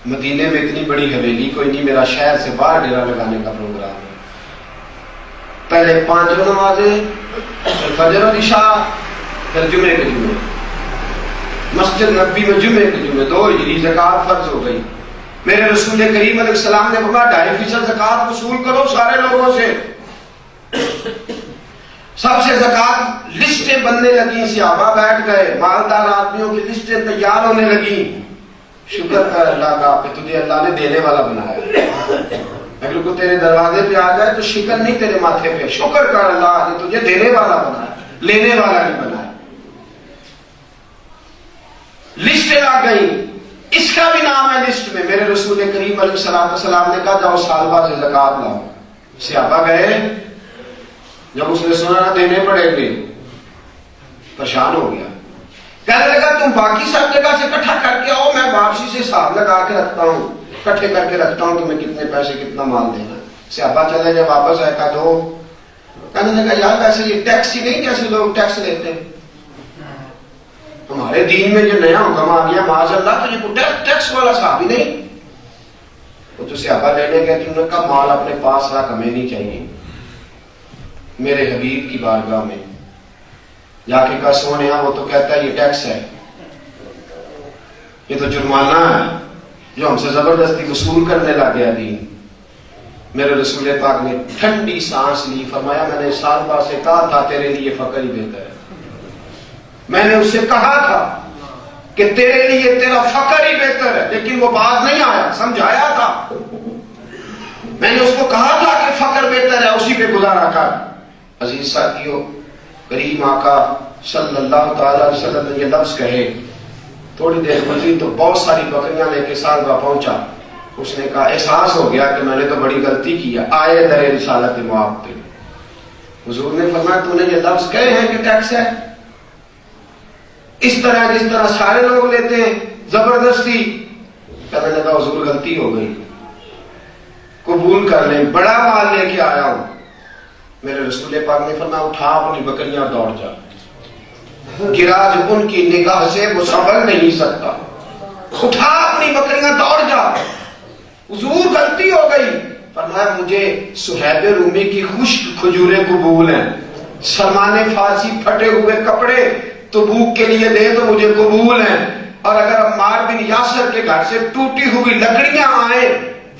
مدینے میں اتنی بڑی حویلی کوئی نہیں، میرا شہر سے باہر ڈیرا لگانے کا پروگرام ہے. پہلے 5 نمازیں، پھر فجر اور عشاء، پھر جمعے کے جمعے. مسجد نبی میں جمعے کے جمعے 2 ہجری زکوٰۃ فرض ہو گئی. میرے رسول کریم علیہ السلام نے فرمایا 2.5% زکوٰۃ وصول کرو سارے لوگوں سے. سب سے زکوٰۃ لسٹیں بننے لگیں، صحابہ بیٹھ گئے، مالدار آدمیوں کی لسٹیں تیار ہونے لگیں. شکر کر اللہ کا کہ تجھے اللہ نے دینے والا بنایا. اگر کوئی تیرے دروازے پہ آ جائے تو شکر نہیں تیرے ماتھے پہ، شکر کر اللہ نے تجھے دینے والا بنایا، لینے والا نہیں بنایا. لسٹیں لگ گئی، اس کا بھی نام ہے لسٹ میں. میرے رسول کریم علیہ السلام نے کہا جاؤ سالبہ سے زکوٰۃ لاؤ. صحابہ گئے، جب اس نے سنا دینے پڑیں گے پریشان ہو گیا. کہنے لگا تم باقی سب جگہ سے اکٹھا کر کے آؤ، میں واپسی سے حساب لگا کے رکھتا ہوں، اکٹھے کر کے رکھتا ہوں تمہیں کتنے پیسے کتنا مال دینا. صحابہ چلے جب واپس آئے کہا دو. کہنے لگا یار ویسے یہ ٹیکس ہی نہیں جیسے لوگ ٹیکس لیتے ہیں، ہمارے دین میں جو نیا حکم آ گیا معاذ اللہ تو یہ ٹیکس والا صاحب ہی نہیں. وہ تو صحابہ لینے گئے، انہوں نے کہا مال اپنے پاس رکھ، ہمیں نہیں چاہیے. میرے حبیب کی بارگاہ میں جا کے کہا سونے وہ تو کہتا ہے یہ ٹیکس ہے، یہ تو جرمانہ ہے جو ہم سے زبردستی وصول کرنے لگ گیا دین. میرے رسول پاک نے ٹھنڈی سانس لی، فرمایا میں نے صالبہ سے کہا تھا تیرے لیے فقر ہی بہتر ہے. میں نے اس سے کہا تھا کہ تیرے لیے تیرا فقر ہی بہتر ہے، لیکن وہ باز نہیں آیا. سمجھایا تھا، میں نے اس کو کہا تھا کہ فقر بہتر ہے، اسی پہ گزارا کر. عزیز ساتھیو، کریم آقا صلی اللہ تعالی علیہ وسلم نے یہ لفظ کہے، تھوڑی دیر گزری تو بہت ساری بکریاں لے کے صالبہ پہنچا. اس نے کہا احساس ہو گیا کہ میں نے تو بڑی غلطی کی ہے، آئے در رسالت معاف پہ. حضور نے فرمایا تو نے یہ لفظ کہے ہیں کہ ٹیکس ہے، اس طرح جس طرح سارے لوگ لیتے ہیں زبردستی. کہنے لگا حضور غلطی ہو گئی، قبول کر لیں، بڑا مال لے کے آیا ہوں. میرے رسول پاک نے فرمایا اٹھا اپنی بکریاں دوڑ جا. گرا جو ان کی نگاہ سے وہ سنبھل نہیں سکتا، اٹھا اپنی بکریاں دوڑ جا. حضور غلطی ہو گئی. فرمایا مجھے صہیب رومی کی خشک کھجوریں قبول ہیں، سلمان فارسی پھٹے ہوئے کپڑے تبوک کے لیے دے تو مجھے قبول ہیں، اور اگر عمار بن یاسر کے گھر سے ٹوٹی ہوئی لکڑیاں آئیں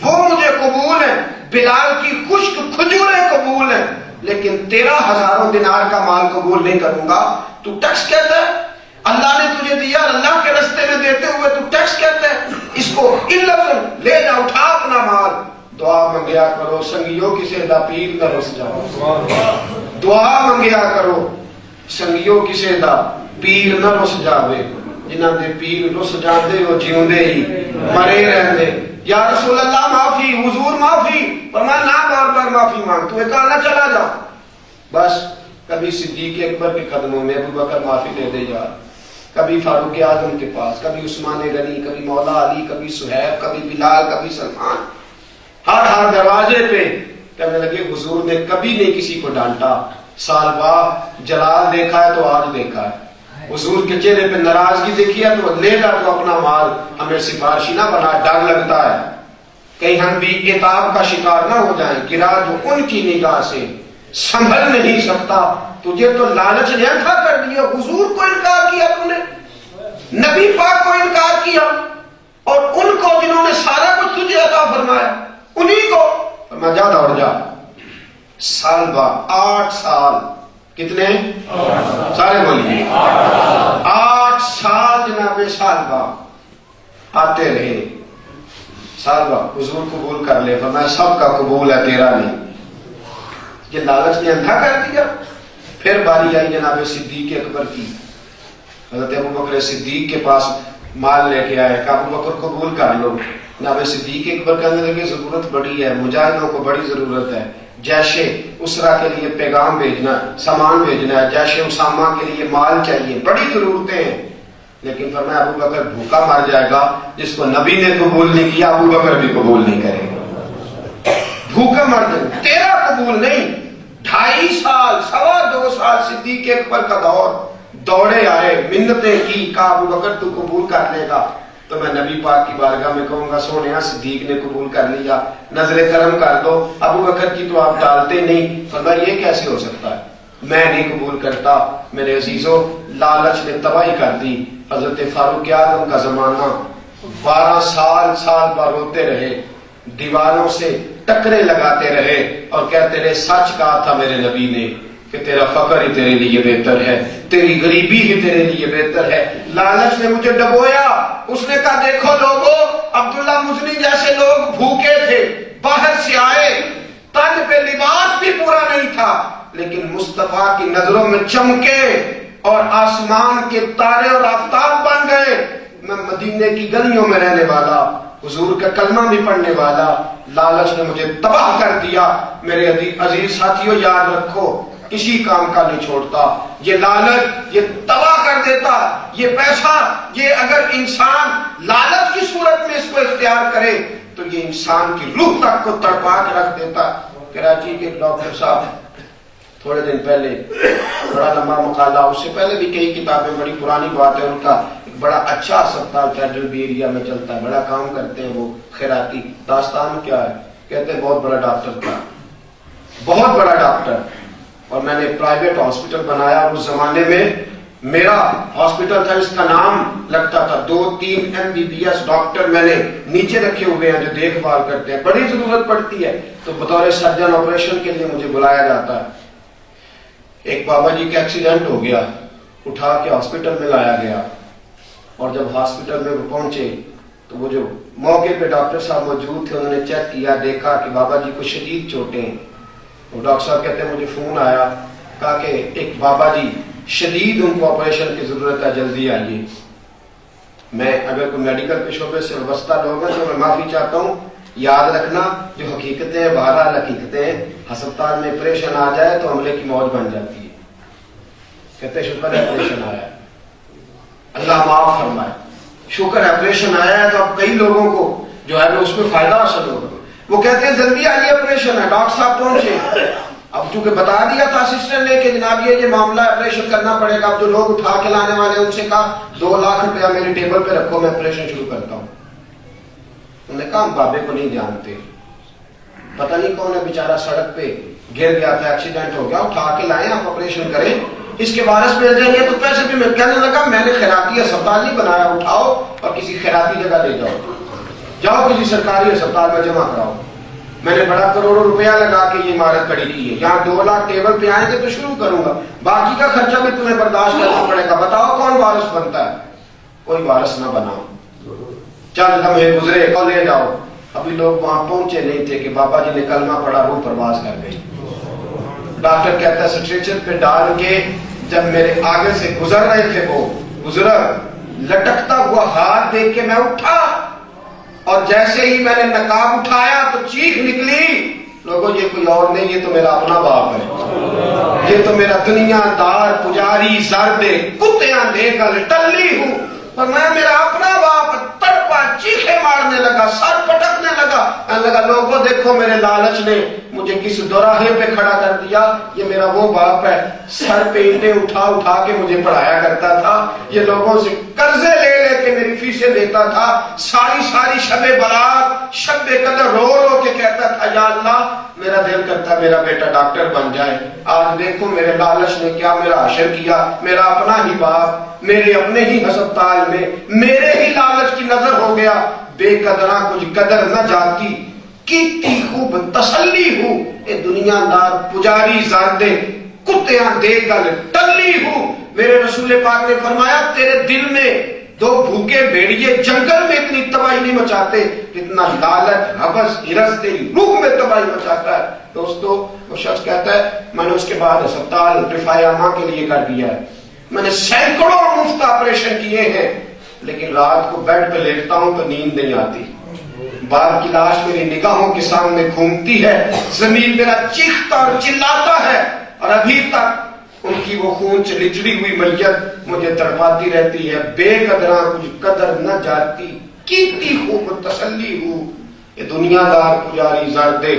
وہ مجھے قبول ہیں، بلال کی خشک کھجوریں قبول ہیں، لیکن 13,000 دینار کا مال قبول نہیں کروں گا. تو ٹیکس کہتا ہے، اللہ نے تجھے دیا، اللہ کے رستے میں دیتے ہوئے تو ٹیکس کہتا ہے. اس کو لے جا، اٹھا اپنا مال. دعا منگیا کرو سنگیوں کسے دا پیر نہ رس جاؤ. دعا منگیا کرو سنگیوں کسے دا پیر نہ رس جاوے. جنہاں دے پیر رس جاندے وہ جیوندے ہی مرے رہندے. یا رسول اللہ معافی، حضور معافی. فرمایا نہ بار بار معافی مانگ، تو ایک آنا چلا جا. بس کبھی صدیق اکبر کے قدموں میں، ابو بکر معافی دے دے یار، کبھی فاروق اعظم کے پاس، کبھی عثمان غنی، کبھی مولا علی، کبھی صہیب، کبھی بلال، کبھی سلمان. ہر دروازے پہ کہنے لگے حضور نے کبھی نہیں کسی کو ڈانٹا، سال بعد جلال دیکھا ہے تو آج دیکھا ہے، حضور کے چہرے پہ ناراضگی دیکھی ہے تو لے جا تو اپنا مال، ہمیں سفارشی نہ بنا، ڈر لگتا ہے کہیں ہم بھی عتاب کا شکار نہ ہو جائیں، گرا جو ان کی نگاہ سے سنبھل نہیں سکتا، تجھے تو لالچ نے اندھا کر دیا، حضور کو انکار کیا تم نے، نبی پاک کو انکار کیا، اور ان کو جنہوں نے سارا کچھ تجھے عطا فرمایا انہی کو فرمایا جا دوڑ جا۔ سال بعد 8 سال، کتنے؟ سارے بولیے 8 سال جناب، سال بعد آتے رہے، سال بعد حضور قبول کر لے، فرمایا سب کا قبول ہے تیرا نہیں، یہ لالچ نے اندھا کر دیا۔ پھر باری آئی جناب صدیق اکبر کی، حضرت ابو بکر صدیق کے پاس مال لے کے آئے کہ ابو بکر قبول کر لو، جناب صدیق اکبر کہنے لگے ضرورت بڑی ہے، مجاہدوں کو بڑی ضرورت ہے، جیش اسرا کے لیے پیغام بھیجنا، سامان بھیجنا ہے، جیش اسامہ کے لیے مال چاہیے، بڑی ضرورتیں ہیں، لیکن فرمایا ابو بکر بھوکا مر جائے گا، جس کو نبی نے قبول نہیں کیا ابو بکر بھی قبول نہیں کرے گا، بھوکا مر جائے گا، تیرا قبول نہیں۔ 2.5 سال، 2.25 سال صدیق اکبر کا دور، دوڑے آئے، منتیں کی، کہا ابو بکر تو قبول کر لے گا تو میں نبی پاک کی بارگاہ میں کہوں گا سونیا صدیق نے قبول کر لیا، نظر کرم کر دو، ابو بکر کی تو آپ ڈالتے نہیں، فرمایا یہ کیسے ہو سکتا ہے، میں نہیں قبول کرتا۔ میرے عزیزوں، لالچ نے تباہی کر دی۔ حضرت فاروق اعظم کا زمانہ، 12 سال پر روتے رہے، دیواروں سے ٹکرے لگاتے رہے اور کہتے رہے سچ کہا تھا میرے نبی نے کہ تیرا فقر ہی تیرے لیے بہتر ہے، تیری غریبی ہی تیرے لیے بہتر ہے۔ لالچ نے مجھے ڈبویا، اس نے کہا دیکھو لوگوں، عبداللہ مزنی جیسے لوگ بھوکے تھے، باہر سے آئے، تن پہ لباس بھی پورا نہیں تھا، لیکن مصطفیٰ کی نظروں میں چمکے اور آسمان کے تارے اور آفتاب بن گئے۔ میں مدینے کی گلیوں میں رہنے والا، حضور کا کلمہ بھی پڑھنے والا، لالچ نے مجھے تباہ کر دیا۔ میرے عزیز ساتھیوں، یاد رکھو کسی کام کا نہیں چھوڑتا، یہ لالچ یہ تباہ کر دیتا۔ یہ پیسہ، یہ اگر انسان لالچ کی صورت میں اس کو اختیار کرے تو یہ انسان کی روح تک کو تڑپا کے رکھ دیتا۔ کراچی کے ڈاکٹر صاحب تھوڑے دن پہلے بڑا لمبا مقالہ، اس سے پہلے بھی کئی کتابیں، بڑی پرانی بات ہے، ان کا ایک بڑا اچھا اسپتال فیڈرل بی ایریا میں چلتا ہے، بڑا کام کرتے ہیں وہ خیراتی۔ داستان کیا ہے، کہتے ہیں بہت بڑا ڈاکٹر تھا، بہت بڑا ڈاکٹر، اور میں نے پرائیویٹ ہاسپٹل بنایا، اور اس زمانے میں میرا ہاسپٹل تھا، اس کا نام لگتا تھا، 2-3 MBBS ڈاکٹر میں نے نیچے رکھے ہوئے ہیں جو دیکھ بھال کرتے ہیں، بڑی ضرورت پڑتی ہے تو بطور سرجن آپریشن کے لیے مجھے بلایا جاتا ہے۔ ایک بابا جی کا ایکسیڈنٹ ہو گیا، اٹھا کے ہاسپٹل میں لایا گیا، اور جب ہاسپٹل میں وہ پہنچے تو وہ جو موقع پہ ڈاکٹر صاحب موجود تھے، انہوں نے چیک کیا، دیکھا کہ بابا جی کو شدید چوٹیں ہیں۔ وہ ڈاکٹر صاحب کہتے ہیں مجھے فون آیا، کہا کہ ایک بابا جی شدید ان کو آپریشن کی ضرورت ہے، جلدی آئیے۔ میں اگر کوئی میڈیکل کے شعبے سے وابستہ لوگ ہیں تو میں معافی چاہتا ہوں، یاد رکھنا جو حقیقتیں ہیں بہرحال حقیقتیں ہیں، ہسپتال میں آپریشن آ جائے تو عملے کی موج بن جاتی ہے۔ کہتے شکر ہے آپریشن آیا، اللہ معاف فرمائے، شکر ہے آپریشن آیا ہے، تو اب کئی لوگوں کو جو ہے اس میں فائدہ حاصل ہوگا۔ وہ کہتے ہیں جلدی آئیے آپریشن ہے، ڈاکٹر صاحب پہنچے، اب چونکہ بتا دیا تھا اسسٹنٹ نے کہ جناب یہ معاملہ آپریشن کرنا پڑے گا، اب جو لوگ اٹھا کے لانے والے ان سے کہا 2 لاکھ روپیہ میری ٹیبل پہ رکھو، میں آپریشن شروع کرتا ہوں۔ انہوں نے کہا ہم بابے کو نہیں جانتے، پتہ نہیں کون ہے بیچارہ سڑک پہ گر گیا تھا، ایکسیڈنٹ ہو گیا، اٹھا کے لائیں، آپ آپریشن کریں، اس کے وارث مل جائیں گے تو پیسے بھی مل۔ کہنے لگا میں نے خیراتی اسپتال نہیں بنایا، اٹھاؤ اور کسی خیراتی جگہ لے جاؤ، جاؤ کسی سرکاری اسپتال میں جمع کراؤ۔ میں نے بڑا کروڑوں روپیہ لگا کے یہ عمارت کھڑی کی ہے، یہاں 2 لاکھ ٹیبل پہ آئیں گے تو شروع کروں گا، باقی کا خرچہ بھی تمہیں برداشت کرنا پڑے گا، بتاؤ کون وارث بنتا ہے؟ کوئی وارث نہ بناؤ، چند لمحے گزرے، لے جاؤ۔ ابھی لوگ وہاں پہنچے نہیں تھے کہ بابا جی نے کلمہ پڑھا، روح پرواز کر گئی۔ ڈاکٹر کہتا ہے اسٹریچر پہ ڈال کے جب میرے آگے سے گزر رہے تھے، وہ بزرگ لٹکتا ہوا ہاتھ دیکھ کے میں اٹھا، اور جیسے ہی میں نے نقاب اٹھایا تو چیخ نکلی، لوگوں یہ کوئی اور نہیں، یہ تو میرا اپنا باپ ہے، یہ تو میرا دنیا دار پجاری زردے کتیاں دے کر ٹلی ہوں، اور میں میرا اپنا باپ، تڑپا چیخے مارنے لگا، سر پٹکنے لگا۔ لگا, کہنے لگا لوگوں دیکھو میرے لالچ نے مجھے کس دوراہے پہ کھڑا کر دیا. یہ میرا وہ باپ ہے سر پہ اینٹیں اٹھا اٹھا کے مجھے پڑھایا کرتا تھا, یہ لوگوں سے قرضے لے لے کے میری فیسیں دیتا تھا, ساری شب برات شب قدر رو رو کے کہتا تھا یا اللہ میرا دل کرتا میرا بیٹا ڈاکٹر بن جائے. آج دیکھو میرے لالچ نے کیا میرا حشر کیا. میرا اپنا ہی باپ میرے اپنے ہی ہسپتال میں میرے ہی لالچ کی نظر ہو گیا. بے قدرہ کچھ قدر نہ جاتی کیتی خوب تسلی ہوں, اے دنیا دار پجاری زاردے کتیاں دے گل ٹلی ہوں. میرے رسول پاک نے فرمایا تیرے دل میں دو بھوکے بھیڑیے جنگل میں اتنی تباہی نہیں مچاتے جتنا لالچ حوث ہرس تیری روح میں تباہی مچاتا ہے. دوستو وہ شخص کہتا ہے میں نے اس کے بعد ہسپتال رفاع عامہ کے لیے کر دیا ہے, میں نے سینکڑوں مفت آپریشن کیے ہیں, لیکن رات کو بیڈ پہ لیٹتا ہوں تو نیند نہیں آتی. باپ کی لاش میری نگاہوں کے سامنے گھومتی ہے, زمین میرا چیختا اور چلاتا ہے, اور ابھی تک ان کی وہ خون سے لچڑی ہوئی میت مجھے تڑپاتی رہتی ہے. بے قدراں کچھ قدر نہ جاتی کیتی خوب تسلی ہوں, یہ دنیا دار پجاری زردے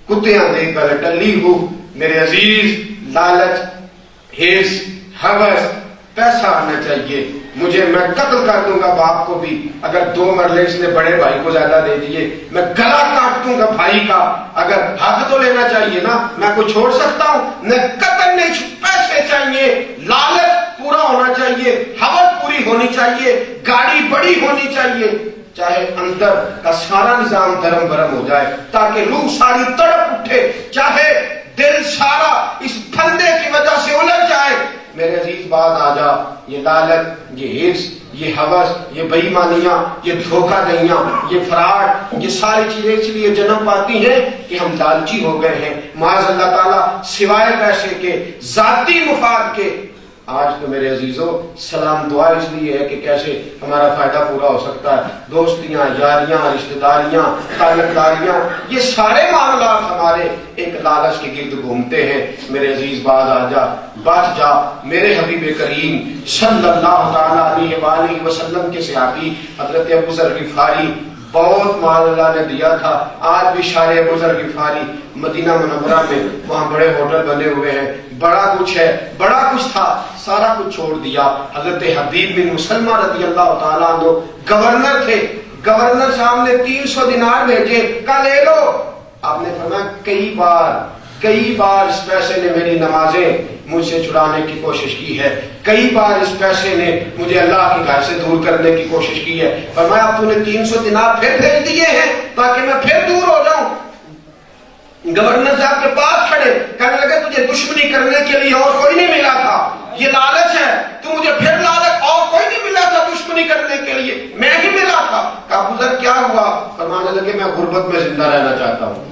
کتیاں دے کر ٹلی ہوں. میرے عزیز لالچ حرص ہوس پیسہ آنا چاہیے مجھے, میں قتل کر دوں گا باپ کو بھی اگر 2 مرلے اس نے بڑے بھائی کو زیادہ دے دیے, میں گلا کاٹ دوں گا بھائی کا, اگر حق تو لینا چاہیے نا, میں کو چھوڑ سکتا ہوں, نہ قتل نہیں, پیسے چاہیے, لالچ پورا ہونا چاہیے, ہوس پوری ہونی چاہیے, گاڑی بڑی ہونی چاہیے, چاہے اندر کا سارا نظام دھرم برم ہو جائے تاکہ روح ساری تڑپ اٹھے, چاہے دل سارا اس پھندے کی وجہ سے الجھ جائے. میرے عزیز بات آ جا, یہ لالچ, یہ حرص, یہ ہوس, یہ بے ایمانیاں, یہ دھوکہ دہیاں, یہ فراڈ, یہ ساری چیزیں اس لیے جنم پاتی ہیں کہ ہم لالچی ہو گئے ہیں. معاذ اللہ تعالیٰ سوائے پیسے کے ذاتی مفاد کے. آج تو میرے عزیزوں سلام دعا اس لیے ہے کہ کیسے ہمارا فائدہ پورا ہو سکتا ہے. دوستیاں, یاریاں, رشتہ داریاں, تعلق داریاں, یہ سارے معاملات ہمارے ایک لالچ کے گرد گھومتے ہیں. میرے عزیز باز آ جا, بچ جا. میرے حبیب کریم صلی اللہ تعالیٰ علیہ وآلہ وسلم کے صحابی حضرت ابو ذر غفاری, بہت مال اللہ نے دیا تھا. آج بھی شارع ابو ذر غفاری مدینہ منورہ میں وہاں بڑے ہوٹل بنے ہوئے ہیں, بڑا کچھ ہے, بڑا کچھ تھا, سارا کچھ چھوڑ دیا. حضرت حبیب بن مسلمہ رضی اللہ تعالیٰ عنہ گورنر تھے, گورنر صاحب نے 300 دینار بھیجے, کا لے لو. آپ نے فرمایا کئی بار اس پیسے نے میری نمازیں مجھ سے چھڑانے کی کوشش کی ہے, کئی بار اس پیسے نے مجھے اللہ کے گھر سے دور کرنے کی کوشش کی ہے. فرمایا تو نے 300 دینار پھر بھیج دیے ہیں تاکہ میں پھر دور ہو جاؤں. گورنر صاحب کے پاس کھڑے کہنے لگے تجھے دشمنی کرنے کے لیے اور کوئی نہیں ملا تھا, یہ لالچ ہے, تو مجھے پھر لالچ اور کوئی نہیں ملا تھا دشمنی کرنے کے لیے, میں ہی ملا تھا. کہا بزرگ کیا ہوا؟ فرمانے لگے میں غربت میں زندہ رہنا چاہتا ہوں,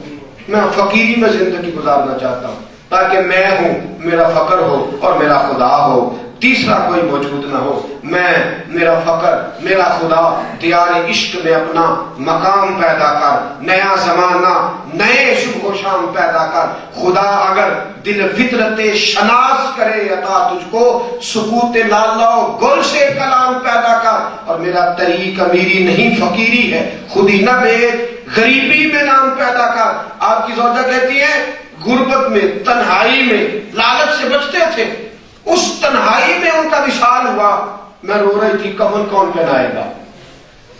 میں فقیری میں زندگی گزارنا چاہتا ہوں تاکہ میں ہوں, میرا فقر ہو اور میرا خدا ہو, تیسرا کوئی موجود نہ ہو. میں, میرا فقر, میرا خدا, دیار عشق میں اپنا مقام پیدا کر, نیا زمانہ, نئے صبح و شام پیدا کر. خدا اگر دل فطرت شناس کرے عطا تجھ کو, سکوت لالا و گل سے کلام پیدا کر. اور میرا طریق امیری نہیں فقیری ہے, خودی نہ بیچ, غریبی میں نام پیدا کر. آپ کی زوجہ کہتی ہے غربت میں, تنہائی میں لالچ سے بچتے تھے, اس تنہائی میں ان کا وصال ہوا. میں رو رہی تھی کفن کون پہنائے گا,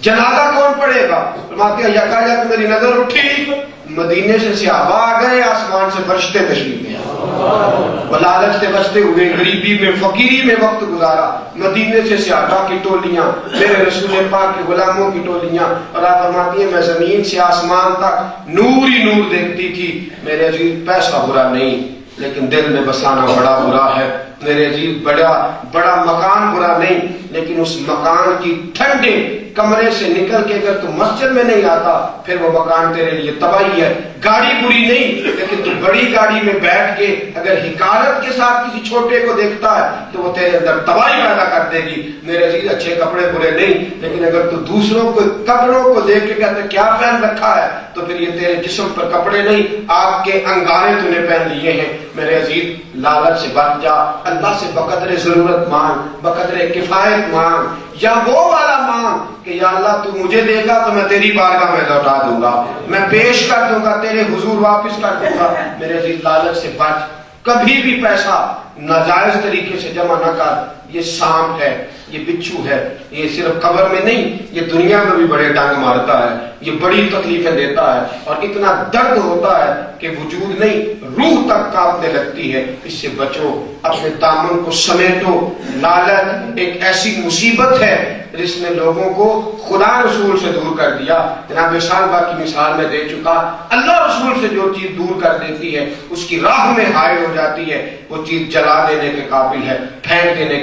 جنازہ کون پڑے گا. فرماتے ہیں یکایک میری نظر اٹھی, مدینے سے صحابہ آ گئے, آسمان سے فرشتے تشریف لے آئے. وہ لالچ سے بچتے ہوئے غریبی میں فقیری میں وقت گزارا. مدینے سے صحابہ کی ٹولیاں, میرے رسول پاک کے غلاموں کی ٹولیاں. اور آپ فرماتی ہیں میں زمین سے آسمان تک نور ہی نور دیکھتی تھی. میرے عزیز پیسہ برا نہیں, لیکن دل میں بسانا بڑا برا ہے. میرے عزیز بڑا مکان برا نہیں, لیکن اس مکان کی ٹھنڈے کمرے سے نکل کے اگر تو مسجد میں نہیں آتا پھر وہ مکان تیرے لیے تباہی ہے. گاڑی بری نہیں، لیکن تو بڑی گاڑی میں بیٹھ کے اگر حکارت کے ساتھ کسی چھوٹے کو دیکھتا ہے تو وہ تیرے اندر تباہی پیدا کر دے گی۔ میرے عزیز اچھے کپڑے برے نہیں، لیکن اگر تو دوسروں کو کپڑوں کو دیکھ کے کہتے کیا پہن رکھا ہے، تو پھر یہ تیرے جسم پر کپڑے نہیں، آپ کے انگارے تو نے پہن لیے ہیں۔ میرے عزیز لالچ سے بچ جا، اللہ سے بقدر ضرورت مانگ، بقدر کفایت مانگ، یا وہ والا مانگ کہ یا اللہ تو مجھے دے گا تو میں تیری بارگاہ میں لوٹا دوں گا، میں پیش کر دوں گا، تیرے حضور واپس کر دوں گا۔ میرے عزیز لالچ سے بچ، کبھی بھی پیسہ ناجائز طریقے سے جمع نہ کر، یہ سانپ ہے، یہ بچھو ہے، یہ صرف قبر میں نہیں، یہ دنیا میں بھی بڑے ڈنگ مارتا ہے، یہ بڑی تکلیفیں دیتا ہے، اور اتنا درد ہوتا ہے کہ وجود نہیں روح تک کانپنے لگتی ہے۔ اس سے بچو، اپنے دامن کو سمیٹو۔ لالچ ایک ایسی مصیبت ہے جس نے لوگوں کو خدا رسول سے دور کر دیا۔ جناب شالبہ کی مثال میں دے چکا، اللہ رسول سے جو چیز دور کر دیتی ہے اس کی راہ میں حائل ہو جاتی ہے، وہ چیز جلا دینے کے قابل ہے، پھینک دینے